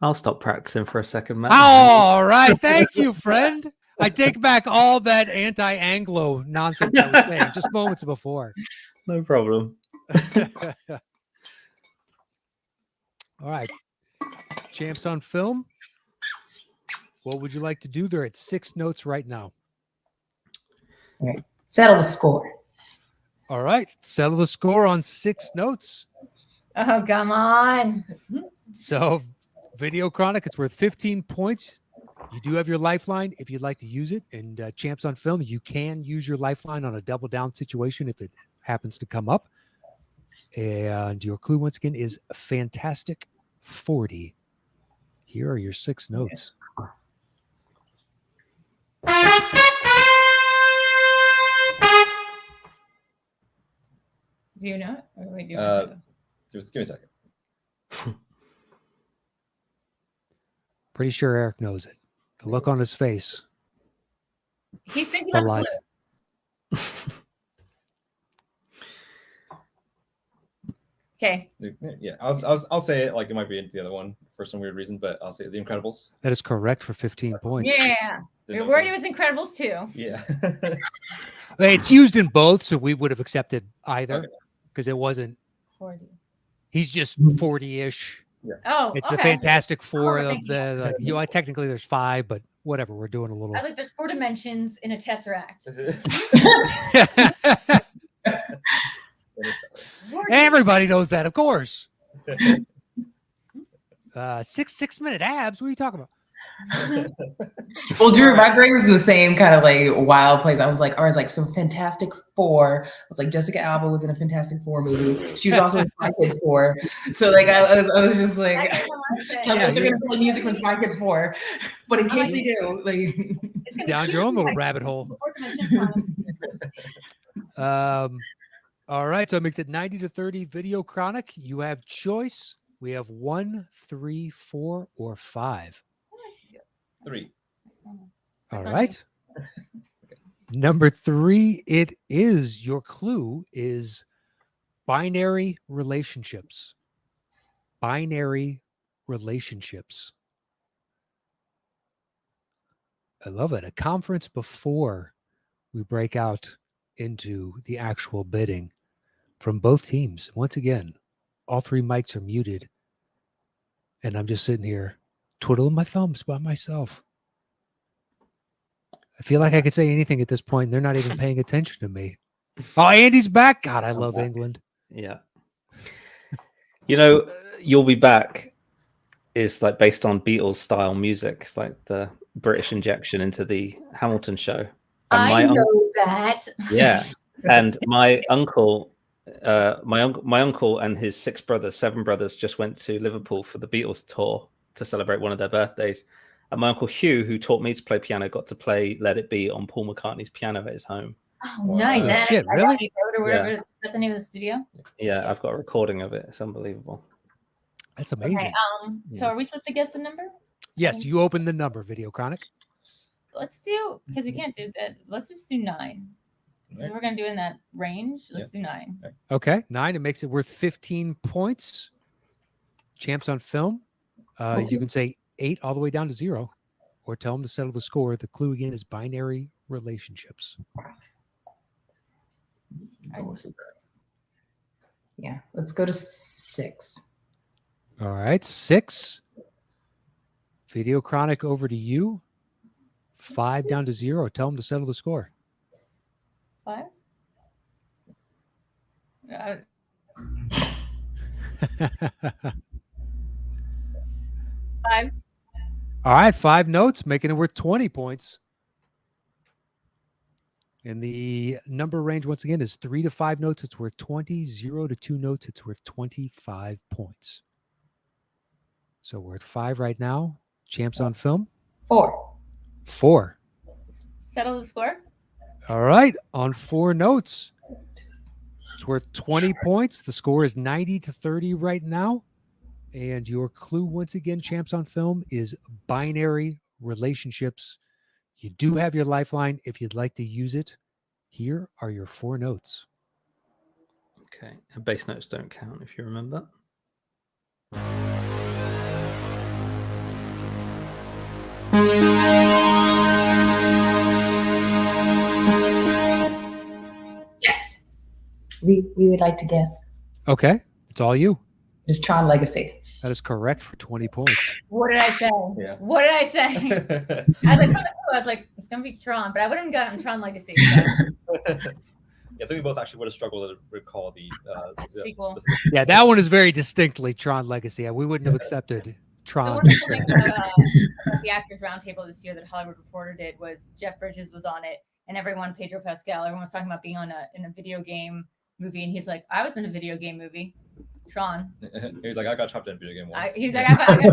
I'll stop practicing for a second, Matt. All right. Thank you, friend. I take back all that anti-Anglo nonsense I was saying just moments before. No problem. All right. Champs on Film. What would you like to do? They're at 6 notes right now. All right. Settle the score. All right. Settle the score on 6 notes. Oh, come on. So Videochronic, it's worth 15 points. You do have your lifeline if you'd like to use it. And Champs on Film, you can use your lifeline on a double down situation if it happens to come up. And your clue, once again, is Fantastic 40. Here are your 6 notes. Do you know it? Or wait, give me a second. Pretty sure Eric knows it. The look on his face. He's thinking about the Okay. Yeah, I'll say it like it might be the other one for some weird reason, but I'll say The Incredibles. That is correct for 15 points. Yeah. You're worried it was Incredibles too. Yeah. It's used in both, so we would have accepted either because it wasn't. 40. He's just 40-ish. Yeah. Oh, it's the Fantastic Four of the. Technically, there's 5, but whatever. We're doing a little. I like there's 4 dimensions in a tesseract. Everybody knows that, of course. 6-minute abs. What are you talking about? Well, Drew, my brain was in the same kind of like wild place. I was like, so Fantastic Four. I was like, Jessica Alba was in a Fantastic Four movie. She was also in Spy Kids 4. So like, I was just like, I was like, they're gonna play music from Spy Kids 4. But in case they do, like, it's down your own little rabbit hole. All right, so it makes it 90-30 Videochronic. You have choice. We have 1, 3, 4, or 5. 3. All right. Number 3, it is, your clue is binary relationships. Binary relationships. I love it. A conference before we break out into the actual bidding from both teams. Once again, all 3 mics are muted. And I'm just sitting here twiddling my thumbs by myself. I feel like I could say anything at this point, and they're not even paying attention to me. Oh, Andy's back. God, I love England. Yeah. You'll Be Back is like based on Beatles style music. It's like the British injection into the Hamilton show. And I know that. Yeah. And my uncle and his 7 brothers just went to Liverpool for the Beatles tour to celebrate one of their birthdays. And my uncle Hugh, who taught me to play piano, got to play Let It Be on Paul McCartney's piano at his home. Oh, nice. Oh, shit, really? Is that the name of the studio? Yeah, I've got a recording of it. It's unbelievable. That's amazing. Okay, so are we supposed to guess the number? Yes, you open the number, Videochronic. Let's do, because we can't do that. Let's just do 9. Right. We're going to do in that range. Let's do 9. Okay, 9. It makes it worth 15 points. Champs on Film. You can say 8 all the way down to 0, or tell them to settle the score. The clue again is binary relationships. Yeah, let's go to 6. All right, 6. Videochronic, over to you. 5 down to 0. Tell them to settle the score. 5. 5. All right, 5 notes, making it worth 20 points. And the number range, once again, is 3 to 5 notes. It's worth 20. 0 to 2 notes. It's worth 25 points. So we're at 5 right now. Champs on Film. 4. 4. Settle the score. All right, on 4 notes. It's worth 20 points. The score is 90-30 right now. And your clue, once again, Champs on Film, is binary relationships. You do have your lifeline if you'd like to use it. Here are your 4 notes. Okay. And bass notes don't count, if you remember. Yes. We would like to guess. Okay. It's all you. It's Tron Legacy. That is correct for 20 points. What did I say? Yeah. What did I say? I was like, it's going to be Tron, but I wouldn't have gotten Tron Legacy. So. I think we both actually would have struggled to recall the sequel. Yeah, that one is very distinctly Tron Legacy. We wouldn't have accepted Tron. The wonderful thing about the Actors Roundtable this year that Hollywood Reporter did was Jeff Bridges was on it, and everyone, Pedro Pascal, everyone was talking about being in a video game movie, and he's like, I was in a video game movie, Tron. He's like, I got chopped in a video game once. He's like, I got no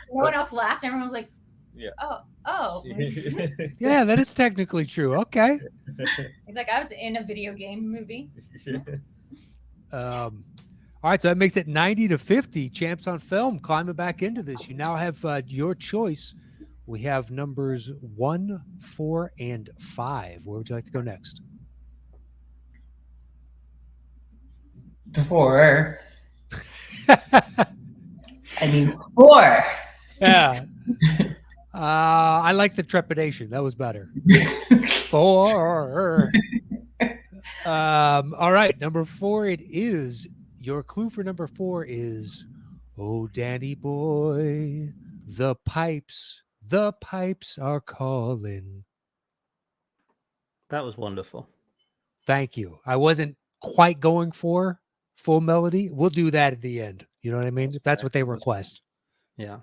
one else laughed. Everyone was like, yeah. Oh. Yeah, that is technically true. Okay. He's like, I was in a video game movie. All right, so that makes it 90-50. Champs on Film climbing back into this. You now have your choice. We have numbers 1, 4, and 5. Where would you like to go next? 4. I mean 4. Yeah. I like the trepidation. That was better. 4. All right, number 4 it is. Your clue for number 4 is, oh, Danny boy, the pipes are calling. That was wonderful. Thank you. I wasn't quite going for full melody. We'll do that at the end. You know what I mean? If that's what they request. Yeah.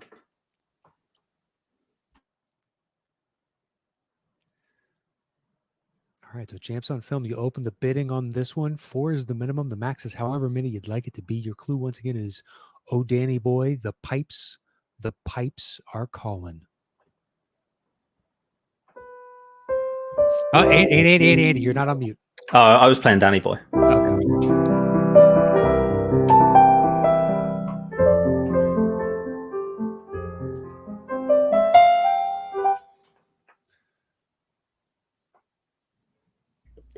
All right, so Champs on Film, you open the bidding on this one. 4 is the minimum. The max is however many you'd like it to be. Your clue, once again, is, oh, Danny boy, the pipes are calling. Oh, Andy, you're not on mute. Oh, I was playing Danny Boy. Okay.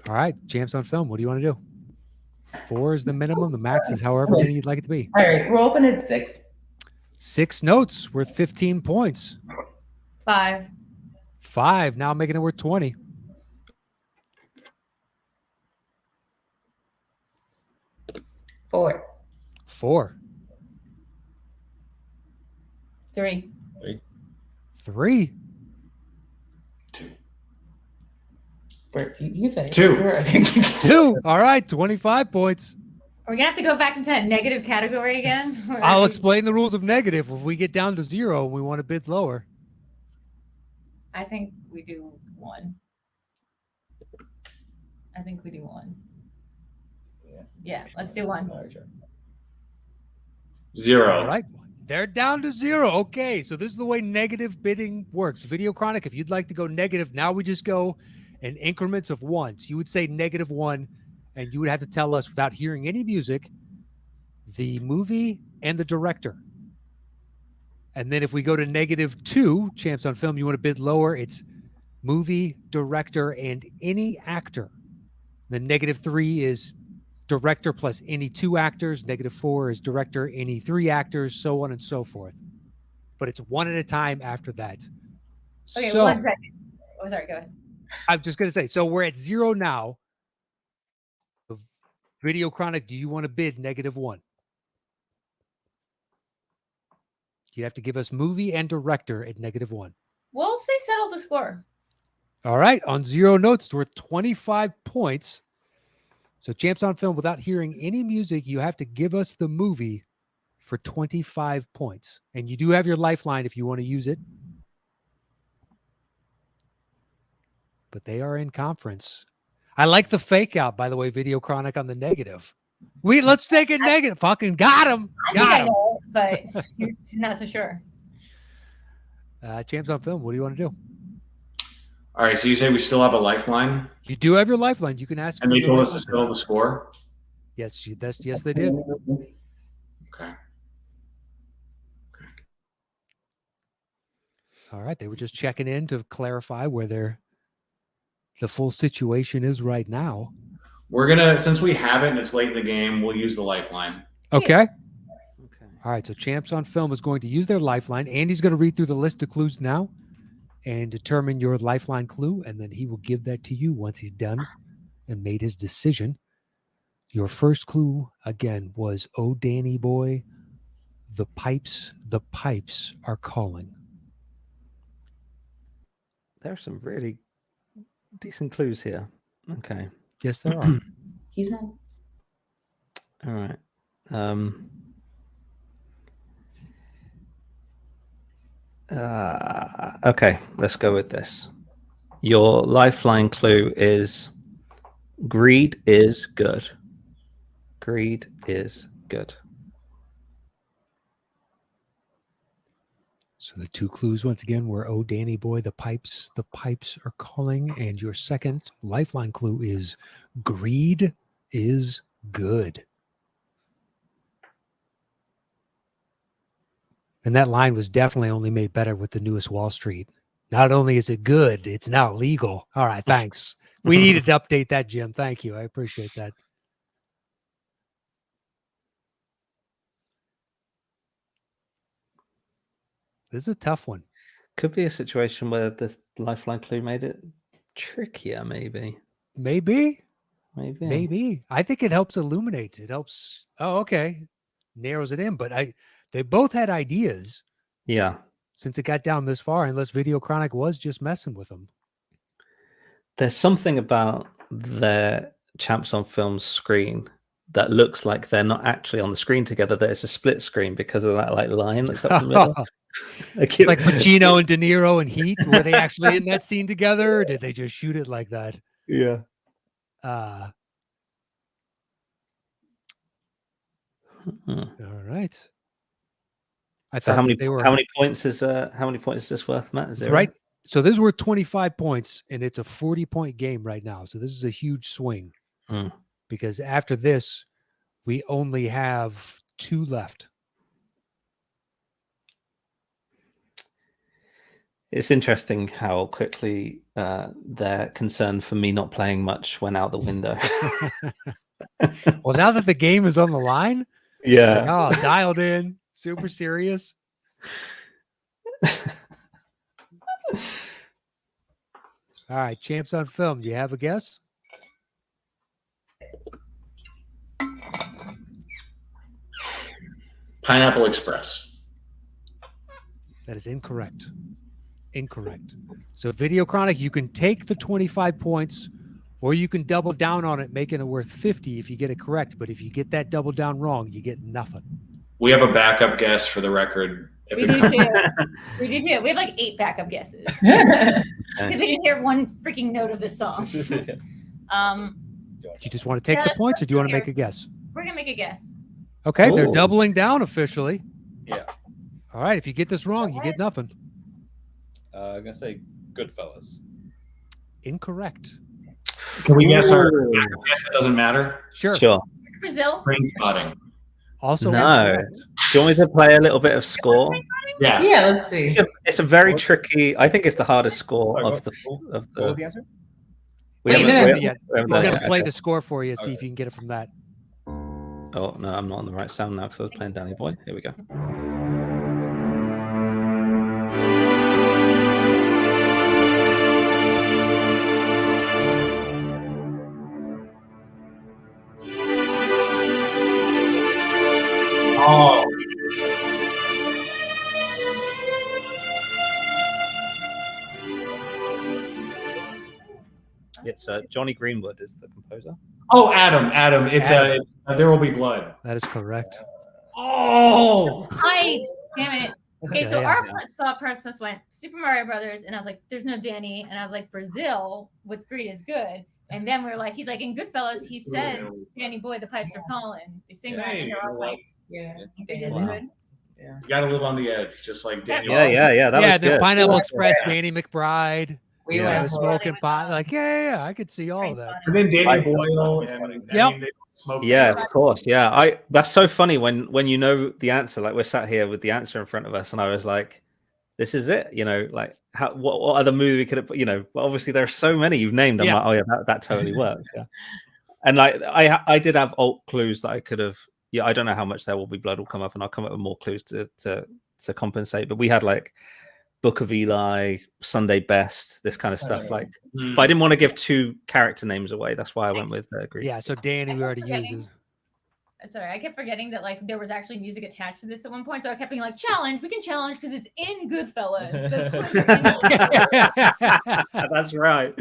All right, Champs on Film, what do you want to do? 4 is the minimum. The max is however many you'd like it to be. All right, we're open at 6. 6 notes worth 15 points. 5. 5, now making it worth 20. 4. 4. 3. 3. You said 2. 2. All right, 25 points. Are we gonna have to go back into that negative category again? I'll explain the rules of negative. If we get down to 0 and we want to bid lower. I think we do 1. I think we do 1. Yeah, let's do 1. 0. All right. They're down to 0. Okay, so this is the way negative bidding works. Videochronic, if you'd like to go negative, now we just go in increments of 1. So you would say -1, and you would have to tell us, without hearing any music, the movie and the director. And then if we go to -2, Champs on Film, you want to bid lower, it's movie, director, and any actor. Then -3 is director plus any 2 actors. -4 is director, any 3 actors, so on and so forth. But it's 1 at a time after that. Okay, so, 1 second. Oh, sorry, go ahead. I'm just going to say, so we're at 0 now. Videochronic, do you want to bid -1? You have to give us movie and director at -1. We'll say settle the score. All right, on 0 notes, it's worth 25 points. So Champs on Film, without hearing any music, you have to give us the movie for 25 points. And you do have your lifeline if you want to use it. But they are in conference. I like the fake out, by the way, Videochronic on the negative. Let's take a negative. Fucking got him. I know, but he's not so sure. Champs on Film, what do you want to do? All right, so you say we still have a lifeline? You do have your lifeline. You can ask. And they told us to settle the score? Yes, yes, they did. Okay. All right, they were just checking in to clarify where the full situation is right now. We're gonna, since we have it and it's late in the game, we'll use the lifeline. Okay. All right, so Champs on Film is going to use their lifeline. Andy's going to read through the list of clues now and determine your lifeline clue, and then he will give that to you once he's done and made his decision. Your first clue, again, was, oh, Danny boy, the pipes are calling. There are some really decent clues here. Okay. Yes, there are. He's not. All right. Okay, let's go with this. Your lifeline clue is greed is good. Greed is good. So the two clues once again were, oh, Danny boy, the pipes are calling. And your second lifeline clue is greed is good. And that line was definitely only made better with the newest Wall Street. Not only is it good, it's now legal. All right, thanks. We needed to update that, Jim. Thank you. I appreciate that. This is a tough one. Could be a situation where this lifeline clue made it trickier, maybe. Maybe. I think it helps illuminate. It helps. Oh, okay. Narrows it in. But they both had ideas. Yeah. Since it got down this far, unless Videochronic was just messing with them. There's something about their Champs on Film screen that looks like they're not actually on the screen together, that it's a split screen because of that like line that's up the middle. Like Pacino and De Niro in Heat. Were they actually in that scene together, or did they just shoot it like that? Yeah. All right. So how many points is this worth, Matt? Zero? Right. So this is worth 25 points, and it's a 40-point game right now. So this is a huge swing because after this, we only have 2 left. It's interesting how quickly their concern for me not playing much went out the window. Well, now that the game is on the line, dialed in, super serious. All right, Champs on Film. Do you have a guess? Pineapple Express. That is incorrect. So Videochronic, you can take the 25 points, or you can double down on it, making it worth 50 if you get it correct. But if you get that double down wrong, you get nothing. We have a backup guess for the record. We do too. We have like 8 backup guesses because we didn't hear one freaking note of this song. Do you just want to take the points, or do you want to make a guess? We're gonna make a guess. Okay, they're doubling down officially. Yeah. All right, if you get this wrong, you get nothing. I'm gonna say Goodfellas. Incorrect. Can we guess our guess? It doesn't matter. Sure. Brazil. Train Spotting. Also, no. incorrect. Do you want me to play a little bit of score? Yeah, let's see. It's a very tricky. I think it's the hardest score of the. What was the answer? He's going to play the score for you. See if you can get it from that. Oh no, I'm not on the right sound now because I was playing Danny Boy. Here we go. Oh. It's Johnny Greenwood is the composer. Oh, Adam. It's There Will Be Blood. That is correct. Oh, Damn it. Okay, so our thought process went Super Mario Brothers, and I was like, "There's no Danny," and I was like, "Brazil with greed is good." And then we're like, he's like, in Goodfellas, he says, "Danny boy, the pipes are calling." They sing that in their own pipes. Yeah, it is good. Yeah, you got to live on the edge, just like Daniel. Yeah. That was good. Pineapple Express, Danny McBride. We went smoking pot. Like, I could see all of that. And then Danny Boyle. Yeah, of course. Yeah, that's so funny when you know the answer. Like we're sat here with the answer in front of us, and I was like, "This is it." You know, like what other movie could it? You know, obviously there are so many you've named. I'm like, oh yeah, that totally works. Yeah, and like I did have alt clues that I could have. Yeah, I don't know how much There Will Be Blood will come up, and I'll come up with more clues to compensate. But we had like Book of Eli, Sunday Best, this kind of stuff. Like, but I didn't want to give 2 character names away. That's why I went with Greek. Yeah, so Danny we already used. Sorry, I kept forgetting that like there was actually music attached to this at one point, so I kept being like, "Challenge, we can challenge because it's in Goodfellas." That's right.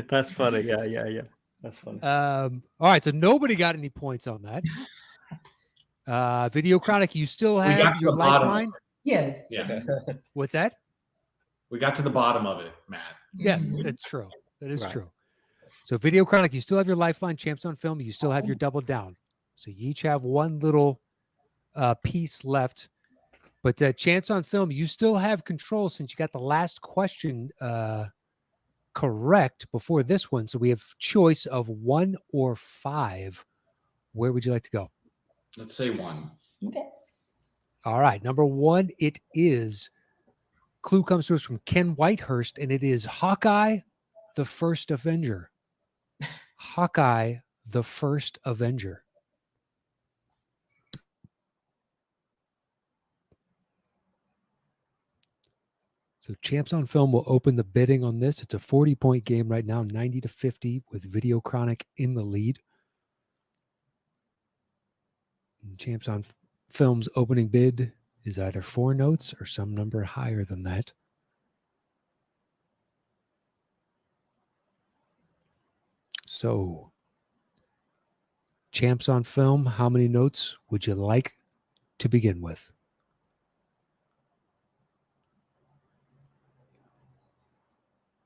That's funny. Yeah. That's funny. All right, so nobody got any points on that. Videochronic, you still have your lifeline? Yes. Yeah. What's that? We got to the bottom of it, Matt. Yeah, that's true. That is true. So Videochronic, you still have your lifeline. Champs on Film, you still have your double down. So you each have one little piece left. But Champs on Film, you still have control since you got the last question correct before this one. So we have choice of 1 or 5. Where would you like to go? Let's say 1. Okay. All right. Number 1, it is. Clue comes to us from Ken Whitehurst, and it is Hawkeye, the First Avenger. Hawkeye, the First Avenger. So Champs on Film will open the bidding on this. It's a 40-point game right now, 90-50 with Videochronic in the lead. And Champs on Film's opening bid is either 4 notes or some number higher than that. So, Champs on Film, how many notes would you like to begin with?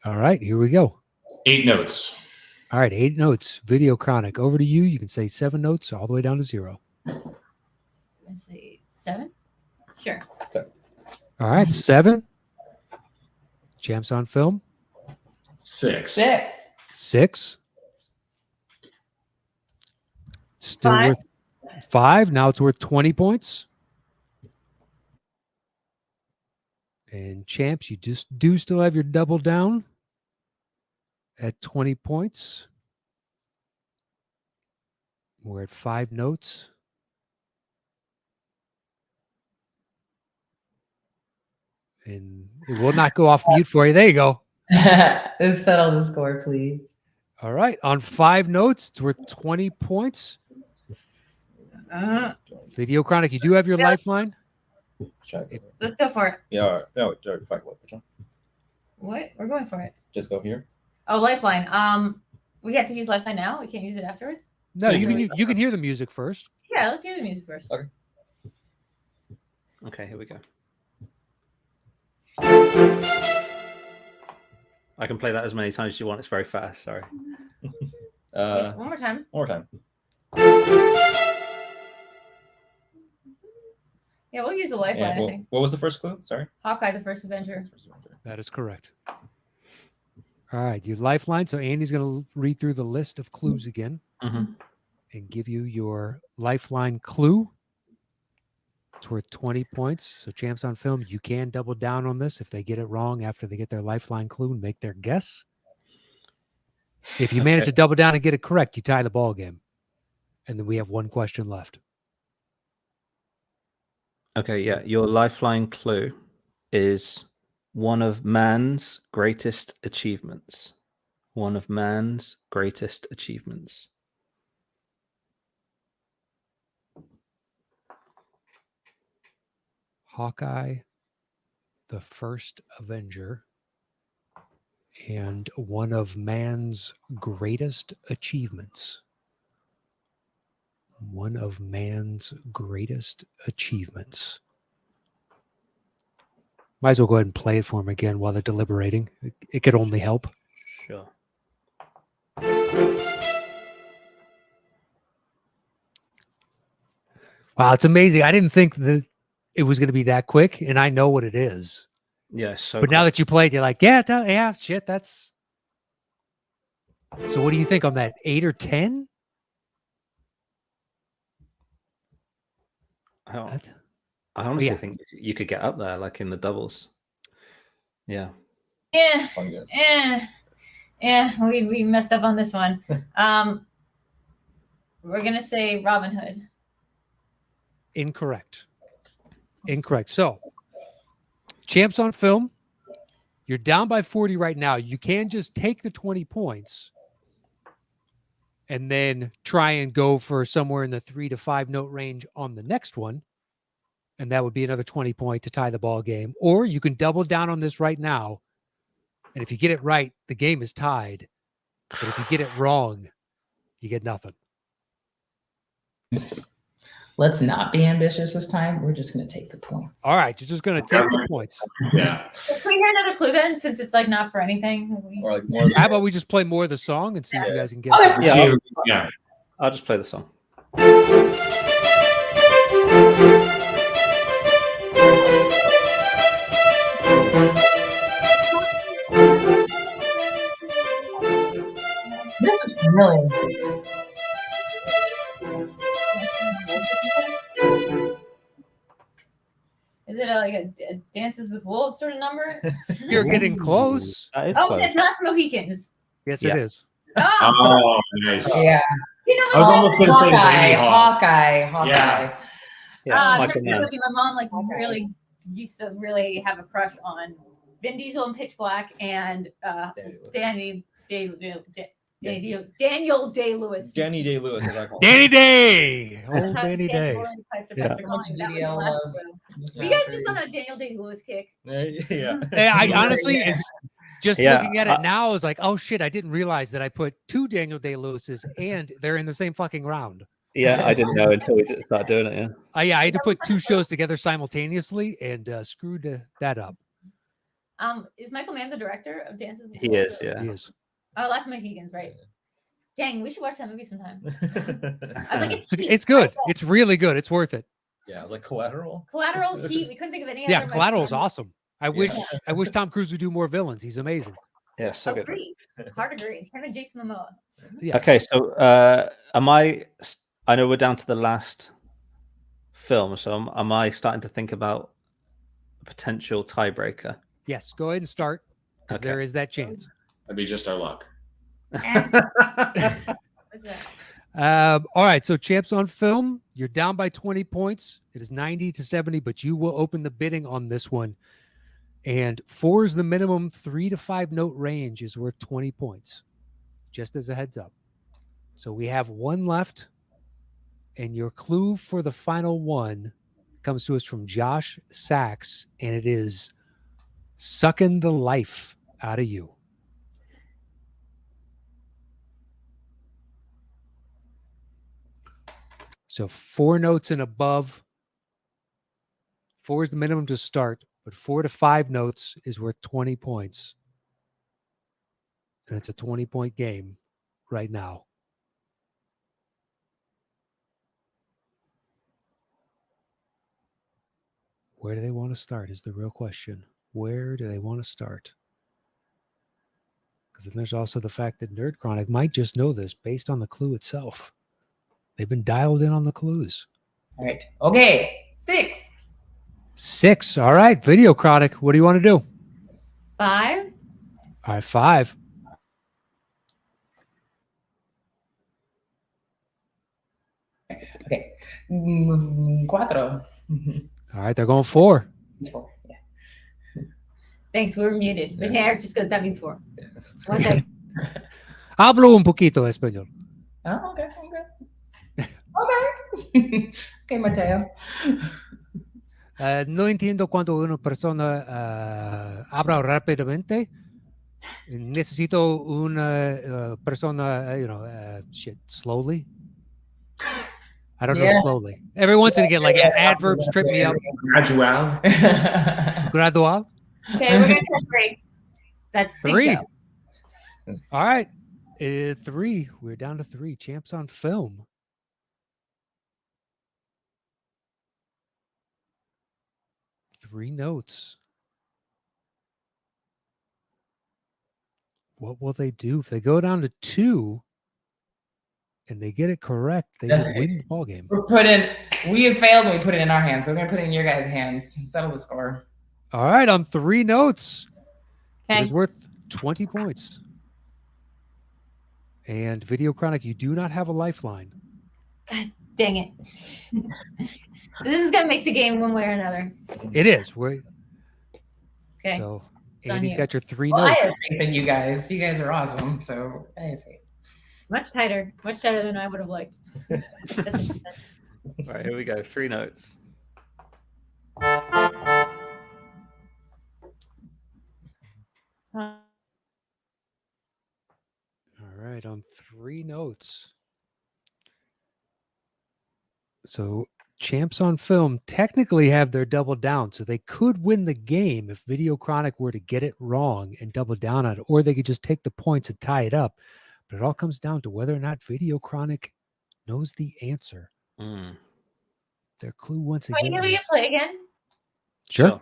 All right, here we go. 8 notes. All right, 8 notes. Videochronic, over to you. You can say 7 notes all the way down to 0. Let's see, 7? Sure. All right, 7. Champs on Film. 6. 6. Still 5. worth 5. Now it's worth 20 points. And Champs, you just do still have your double down at 20 points. We're at 5 notes. And it will not go off mute for you. There you go. Let's settle the score, please. All right. On 5 notes, it's worth 20 points. Videochronic, you do have your lifeline. Let's go for it. Yeah. No, which one? What? We're going for it. Just go here. Oh, lifeline. We have to use lifeline now. We can't use it afterwards. No, you can hear the music first. Yeah, let's hear the music first. Okay. Okay, here we go. I can play that as many times as you want. It's very fast. Sorry. Wait, one more time. One more time. Yeah, we'll use the lifeline, I think. What was the first clue? Sorry. Hawkeye, the First Avenger. That is correct. All right, your lifeline. So Andy's going to read through the list of clues again and give you your lifeline clue. It's worth 20 points. So Champs on Film, you can double down on this if they get it wrong after they get their lifeline clue and make their guess. If you manage to double down and get it correct, you tie the ball game. And then we have 1 question left. Okay, yeah. Your lifeline clue is one of man's greatest achievements. One of man's greatest achievements. Hawkeye, the First Avenger, and one of man's greatest achievements. One of man's greatest achievements. Might as well go ahead and play it for him again while they're deliberating. It could only help. Sure. Wow, it's amazing. I didn't think that it was going to be that quick, and I know what it is. Yeah, so but now that you played, you're like, yeah, shit, that's... So what do you think on that? 8 or 10? I honestly think you could get up there, like in the doubles. Yeah. Yeah. We messed up on this one. We're gonna say Robin Hood. Incorrect. So, Champs on Film, you're down by 40 right now. You can just take the 20 points and then try and go for somewhere in the 3 to 5 note range on the next one. And that would be another 20 point to tie the ball game. Or you can double down on this right now. And if you get it right, the game is tied. But if you get it wrong, you get nothing. Let's not be ambitious this time. We're just going to take the points. All right, you're just going to take the points. Yeah. Can we hear another clue then, since it's like not for anything? Or like more. How about we just play more of the song and see if you guys can get Okay. it? Yeah. I'll just play the song. This is really. Is it like a Dances with Wolves sort of number? You're getting close. That is Oh, close. it's not Mohicans. Yes, Yeah. it is. Oh, Oh, nice. Yeah. you know I was what? almost going to say Lady Hawk. Hawkeye. Yeah. Yeah, Next Michael to the Mann. movie, my mom really used to really have a crush on Vin Diesel in Pitch Black and Daniel Day-Lewis. Danny Day-Lewis, as I call him. Danny Day. Old Danny Day. Yeah. You guys just on a Daniel Day-Lewis kick. Yeah. Hey, I honestly, it's just Yeah, looking at it now, I was like, oh shit, I didn't realize that I put 2 Daniel Day-Lewises and they're in the same fucking round. Yeah, I didn't know until we started doing it. Yeah. Yeah, I had to put 2 shows together simultaneously and screwed that up. Is Michael Mann the director of Dances with He Wolves? is, yeah. He is. Oh, Last Mohicans, right? Dang, we should watch that movie sometime. I was like, it's Heat. It's good. It's really good. It's worth it. Yeah, it was like Collateral. Collateral, Heat. We couldn't think of any Yeah, other. Collateral's awesome. I wish Yeah. Tom Cruise would do more villains. He's amazing. Yeah, so good. Agree. Hard agree. Him and Jason Momoa. Yeah. Okay, so I know we're down to the last film, so am I starting to think about a potential tiebreaker? Yes, go ahead and start because Okay. there is that chance. That'd be just our luck. What's that? All right, so champs on film, you're down by 20 points. It is 90-70, but you will open the bidding on this one. And 4 is the minimum. 3 to 5 note range is worth 20 points, just as a heads up. So we have 1 left, and your clue for the final one comes to us from Josh Sachs, and it is sucking the life out of you. So 4 notes and above. 4 is the minimum to start, but 4 to 5 notes is worth 20 points. And it's a 20-point game right now. Where do they want to start is the real question. Where do they want to start? Because then there's also the fact that Nerdchronic might just know this based on the clue itself. They've been dialed in on the clues. All right. Okay. 6. 6. All right. Videochronic. What do you want to do? 5. All right. 5. Okay. 4. All right. They're going 4. It's 4. Yeah. Thanks, we were muted. But Eric just goes, that means 4. Okay. Hablo un poquito español. Oh, okay. Okay. Okay, Mateo. No entiendo cuando una persona habla rápidamente. Necesito una persona, slowly. I don't know slowly. Every once and again, like adverbs trip me up. Gradual. Gradual. Okay, we're going to try 3. That's 3. Cinco. All right. 3. We're down to 3. Champs on film. Three notes. What will they do if they go down to 2 and they get it correct? They will win the ball game. We have failed and we put it in our hands. So we're going to put it in your guys' hands. Settle the score. All right, on 3 notes. Okay. It is worth 20 points. And Videochronic, you do not have a lifeline. God dang it. So this is going to make the game one way or another. It is. Okay. So It's on Andy's you. got your 3 Well, I notes. have faith in you guys. You guys are awesome. So I have faith. Much tighter than I would have liked. That's what she said. All right, here we go. 3 notes. All right, on 3 notes. So Champs on Film technically have their double down, so they could win the game if Videochronic were to get it wrong and double down on it, or they could just take the points and tie it up. But it all comes down to whether or not Videochronic knows the answer. Their clue once again. Can we play again? Sure.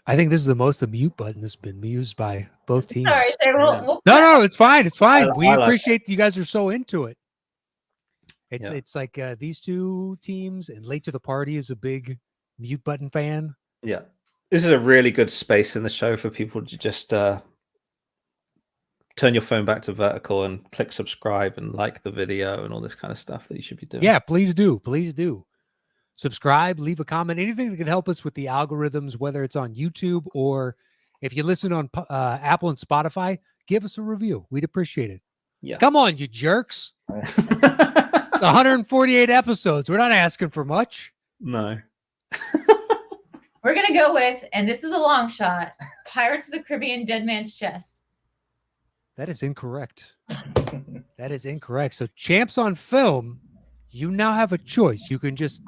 I think this is the most the mute button that's been used by both teams. Sorry, sir. No, it's fine. It's fine. We appreciate you guys are so into it. It's like these two teams, and Late to the Party is a big mute button fan. Yeah. This is a really good space in the show for people to just turn your phone back to vertical and click subscribe and like the video and all this kind of stuff that you should be doing. Yeah, please do. Please do. Subscribe, leave a comment, anything that can help us with the algorithms, whether it's on YouTube or if you listen on Apple and Spotify, give us a review. We'd appreciate it. Yeah. Come on, you jerks. 148 episodes. We're not asking for much. No. We're going to go with, and this is a long shot, Pirates of the Caribbean Dead Man's Chest. That is incorrect. That is incorrect. So Champs on Film, you now have a choice. You can just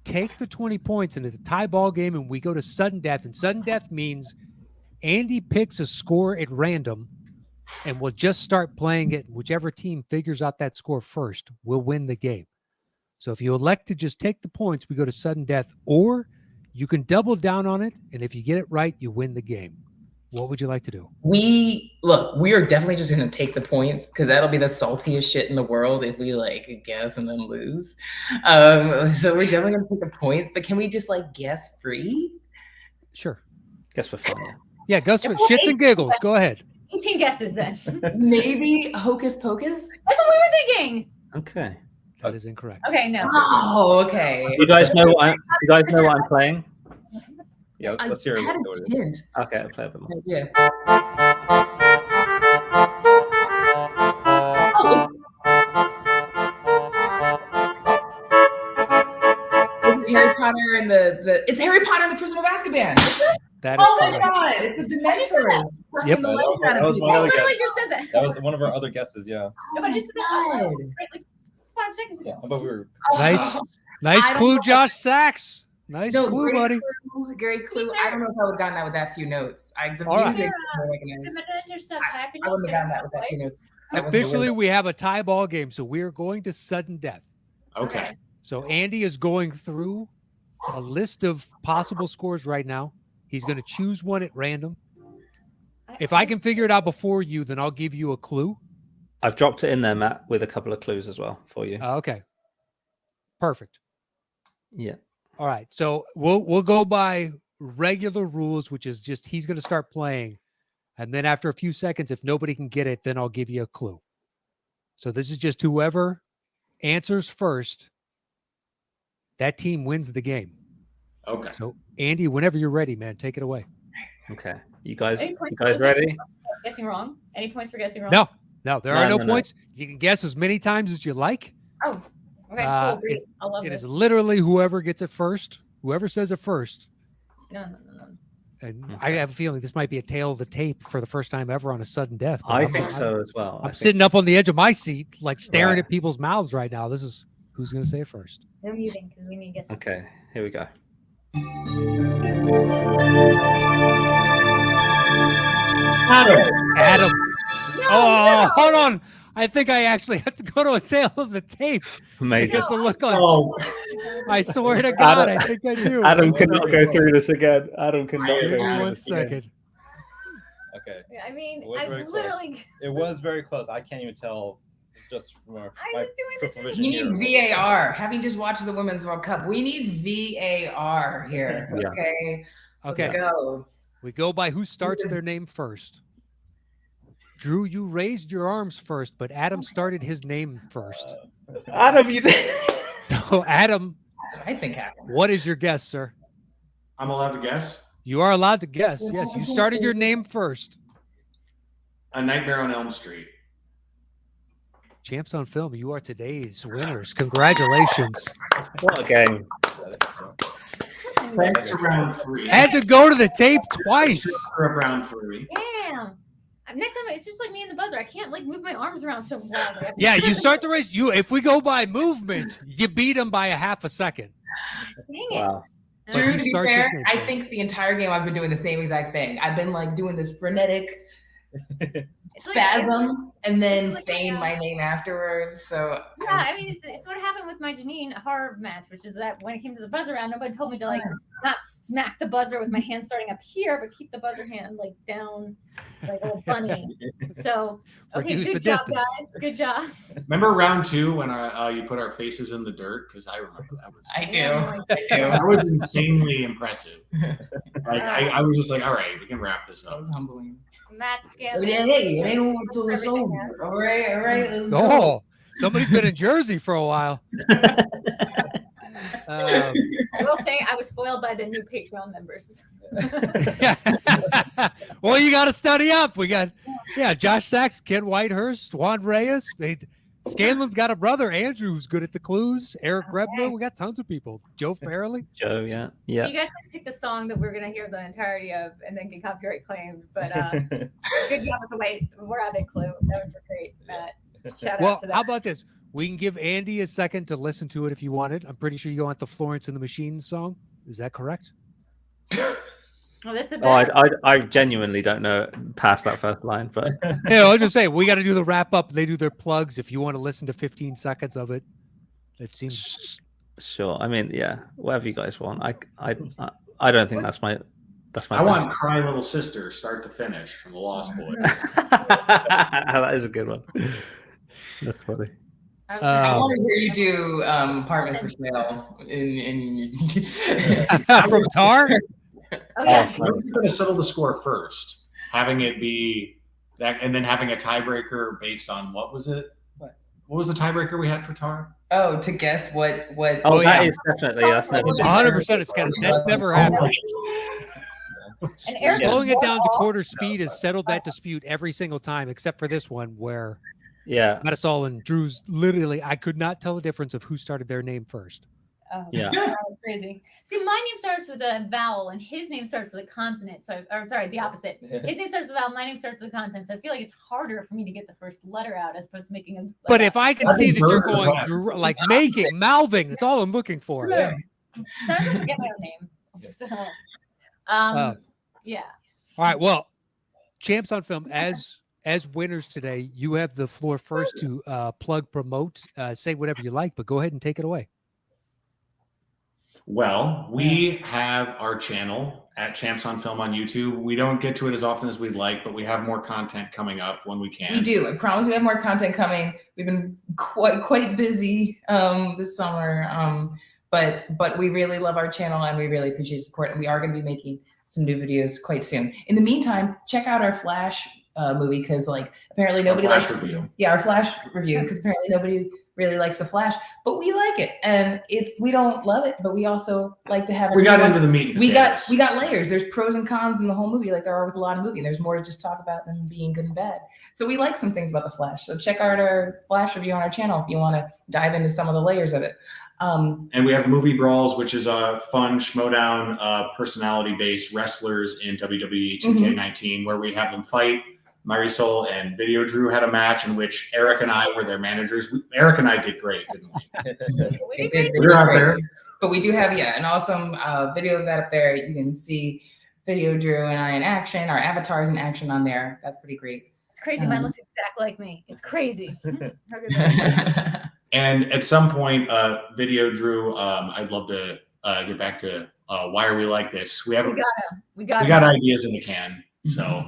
take the 20 points and it's a tie ball game and we go to sudden death. And sudden death means Andy picks a score at random and we'll just start playing it. Whichever team figures out that score first will win the game. So if you elect to just take the points, we go to sudden death, or you can double down on it. And if you get it right, you win the game. What would you like to do? We are definitely just going to take the points because that'll be the saltiest shit in the world if we like guess and then lose. So we're definitely going to take the points, but can we just like guess free? Sure. Guess for fun. Yeah, guess for shits and giggles. Go ahead. 18 guesses then. Maybe Hocus Pocus? That's what we were thinking. Okay. That is incorrect. Okay, no. Oh, okay. You guys know what I'm playing? Yeah, let's hear it. Okay, I'll play a bit more. Yeah. Is it Harry Potter and it's Harry Potter and the Prison of Azkaban. That is my God, it's a Dementors. Yep. That was one other guess. Just said that. That was one of our other guesses, yeah. No, but just said that like 5 seconds ago. Yeah, but we were Nice clue, Josh Sachs. Nice clue, buddy. Great clue. I don't know if I would have gotten that with that few notes. The music. I wouldn't have gotten that with that few notes. Officially, we have a tie ball game, so we are going to sudden death. Okay. So Andy is going through a list of possible scores right now. He's going to choose one at random. If I can figure it out before you, then I'll give you a clue. I've dropped it in there, Matt, with a couple of clues as well for you. Okay. Perfect. Yeah. All right. So we'll go by regular rules, which is just he's going to start playing. And then after a few seconds, if nobody can get it, then I'll give you a clue. So this is just whoever answers first, that team wins the game. Okay. So Andy, whenever you're ready, man, take it away. Okay. You guys ready? Guessing wrong? Any points for guessing wrong? No, there are no points. You can guess as many times as you like. Oh, okay, cool. Great. I love it. This. It is literally whoever gets it first, whoever says it first. No. And I have a feeling this might be a tail of the tape for the first time ever on a sudden death. I think so as well. I'm sitting up on the edge of my seat, like staring at people's mouths right now. This is who's going to say it first. No muting because we need to guess. Okay, here we go. Adam. Hold on. I think I actually have to go to a tail of the tape. Amazing. Because the look on. I swear to God, I think I do. Adam cannot go through this again. Adam cannot go through One this second. again. Okay. I mean, I literally. It was very close. I can't even tell. Just from my vision you need VAR. Having just watched the Women's World Cup, we need VAR here. Yeah. Okay. Okay. Let's go. We go by who starts their name first. Drew, you raised your arms first, but Adam started his name first. Adam, you did. So, Adam, I think Adam. What is your guess, sir? I'm allowed to guess? You are allowed to guess. Yes, you started your name first. A Nightmare on Elm Street. Champs on Film, you are today's winners. Congratulations. What a game. Thanks to round 3. Had to go to the tape twice. For round 3. Damn. Next time, it's just like me and the buzzer. I can't like move my arms around so loud. Yeah, you start the race. If we go by movement, you beat them by a half a second. Dang it. Wow. Drew, to be fair, I think the entire game I've been doing the same exact thing. I've been like doing this frenetic spasm and then saying my name afterwards. So yeah, I mean, it's what happened with my Janine horror match, which is that when it came to the buzzer round, nobody told me to like not smack the buzzer with my hand starting up here, but keep the buzzer hand like down like a little bunny. So okay, good job, guys. Good job. Remember round 2 when you put our faces in the dirt? Because I remember that. I do. That was insanely impressive. Like I was just like, all right, we can wrap this up. That was humbling. Matt Scanlon. Hey, it ain't over till it's over. All right. Let's go. Somebody's been in Jersey for a while. I will say I was spoiled by the new Patreon members. Well, you got to study up. We got, Josh Sachs, Ken Whitehurst, Juan Reyes. Scanlon's got a brother, Andrew, who's good at the clues. Eric Rebner. We got tons of people. Joe Farrelly. Joe, yeah. You guys can pick the song that we're going to hear the entirety of and then get copyright claimed. But good job with the way we're out of clue. That was great, Matt. Shout out to that. How about this? We can give Andy a second to listen to it if you want it. I'm pretty sure you want the Florence and the Machine song. Is that correct? Oh, that's a I genuinely don't know past that first line, but I'll just say we got to do the wrap up. They do their plugs. If you want to listen to 15 seconds of it, it seems sure. I mean, whatever you guys want. I don't think that's my. I want Cry Little Sister, start to finish, from The Lost Boys. That is a good one. That's funny. I want to hear you do Apartment for Sale from Tar. Oh, yeah. We're going to settle the score first, having it be that, and then having a tiebreaker based on what was it? What was the tiebreaker we had for Tar? Oh, to guess what? Oh, that is definitely that's 100%. It's that's never happened. Slowing it down to quarter speed has settled that dispute every single time, except for this one where Marisol and Drew's literally, I could not tell the difference of who started their name first. Oh, that was crazy. See, my name starts with a vowel, and his name starts with a consonant. So, the opposite. His name starts with a vowel. My name starts with a consonant. So I feel like it's harder for me to get the first letter out as opposed to making a. But if I can see that you're going like mouthing, that's all I'm looking for. Yeah. So I don't forget my own name. So, yeah. All right. Well, Champs on Film, as winners today, you have the floor first to plug, promote, say whatever you like, but go ahead and take it away. Well, we have our channel at Champs on Film on YouTube. We don't get to it as often as we'd like, but we have more content coming up when we can. We do. I promise we have more content coming. We've been quite busy this summer, but we really love our channel and we really appreciate support. And we are going to be making some new videos quite soon. In the meantime, check out our Flash movie because apparently nobody likes our Flash review because apparently nobody really likes the Flash, but we like it, and we don't love it, but we also like to have. We got into the meat. We got layers. There's pros and cons in the whole movie, like there are with a lot of movie. And there's more to just talk about than being good and bad. So we like some things about the Flash. So check out our Flash review on our channel if you want to dive into some of the layers of it. And we have Movie Brawls, which is a fun schmodown, personality-based wrestlers in WWE 2K19, where we have them fight. Marisol and Video Drew had a match in which Eric and I were their managers. Eric and I did great, didn't we? We're out there. But we do have, an awesome video of that up there. You can see Video Drew and I in action, our avatars in action on there. That's pretty great. It's crazy. Mine looks exactly like me. It's crazy. And at some point, Video Drew, I'd love to get back to why are we like this? We got ideas in the can. So.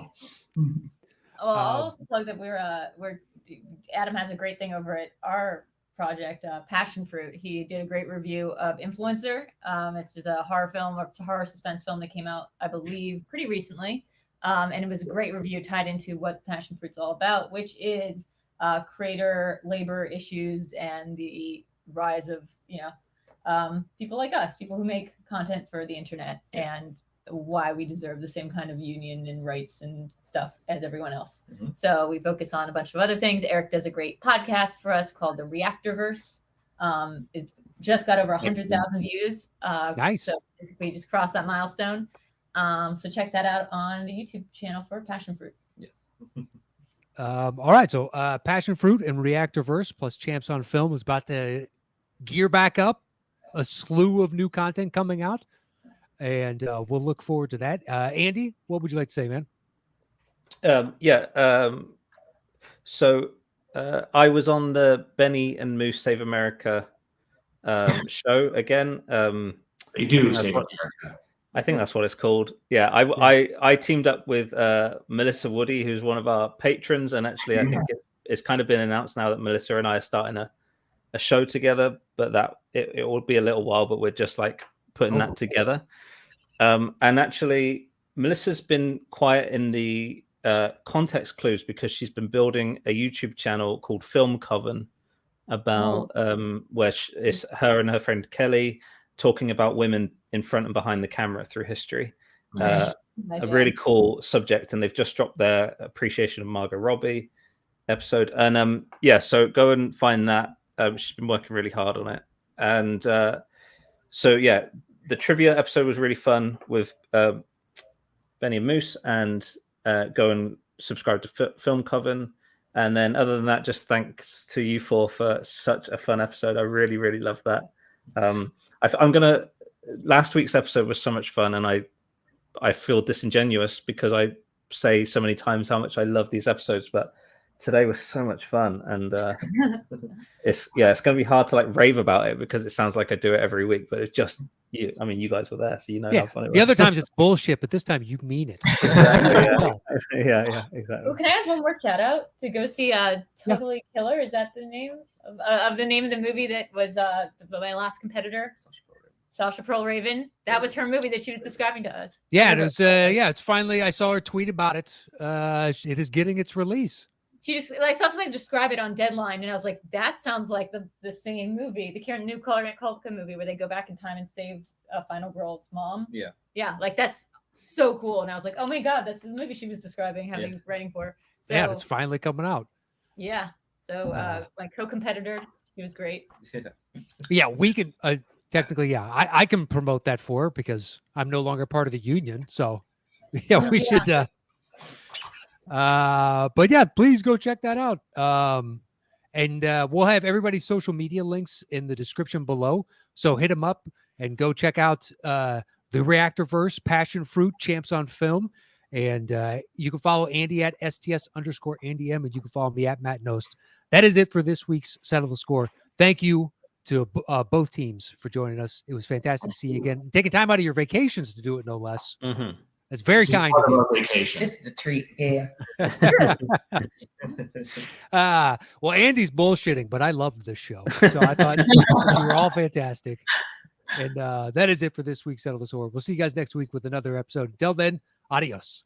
Well, I'll also plug that we're Adam has a great thing over at our project, Passion Fruit. He did a great review of Influencer. It's just a horror film, or horror suspense film that came out, I believe, pretty recently. And it was a great review tied into what Passion Fruit's all about, which is creator labor issues and the rise of people like us, people who make content for the internet, and why we deserve the same kind of union and rights and stuff as everyone else. So we focus on a bunch of other things. Eric does a great podcast for us called the Reactorverse. It just got over 100,000 views. Nice. So we just crossed that milestone. So check that out on the YouTube channel for Passion Fruit. Yes. All right. So Passion Fruit and Reactorverse plus Champs on Film is about to gear back up. A slew of new content coming out. And we'll look forward to that. Andy, what would you like to say, man? So I was on the Benny and Moose Save America show again. They do Save America. I think that's what it's called. Yeah, I teamed up with Melissa Woody, who's one of our patrons, and actually I think it's kind of been announced now that Melissa and I are starting a show together, but that it will be a little while, but we're just like putting that together. And actually Melissa's been quiet in the context clues because she's been building a YouTube channel called Film Coven about where it's her and her friend Kelly talking about women in front and behind the camera through history. A really cool subject, and they've just dropped their appreciation of Margot Robbie episode. And so go and find that. She's been working really hard on it. And the trivia episode was really fun with Benny and Moose, and go and subscribe to Film Coven. And then other than that, just thanks to you four for such a fun episode. I really, really loved that. Last week's episode was so much fun, and I feel disingenuous because I say so many times how much I love these episodes, but today was so much fun, and it's going to be hard to like rave about it because it sounds like I do it every week, but it's just you. I mean, you guys were there, so you know how fun it was. The other times it's bullshit, but this time you mean it. Yeah, exactly. Oh, can I have one more shout out to go see Totally Killer? Is that the name of the name of the movie that was my last competitor? Sasha Pearl Raven. That was her movie that she was describing to us. Yeah, it was, it's finally, I saw her tweet about it. It is getting its release. I saw somebody describe it on Deadline, and I was like, that sounds like the same movie, the new Colin Culkin movie where they go back in time and save a final girl's mom. Yeah, like that's so cool. And I was like, oh my god, that's the movie she was describing, writing for. So, yeah, it's finally coming out. Yeah. So my co-competitor, he was great. Yeah, we can technically, I can promote that for her because I'm no longer part of the union. So yeah, we should. But yeah, please go check that out. And we'll have everybody's social media links in the description below. So hit them up and go check out the Reactorverse, Passion Fruit, Champs on Film. And you can follow Andy at STS_AndyM, and you can follow me at Matt Knost. That is it for this week's Settle the Score. Thank you to both teams for joining us. It was fantastic to see you again. Taking time out of your vacations to do it, no less. Mm-hmm. That's very kind of you. Vacation. It's the treat. Yeah. Well, Andy's bullshitting, but I loved this show. So I thought you were all fantastic. And that is it for this week's Settle the Score. We'll see you guys next week with another episode. Until then, adios.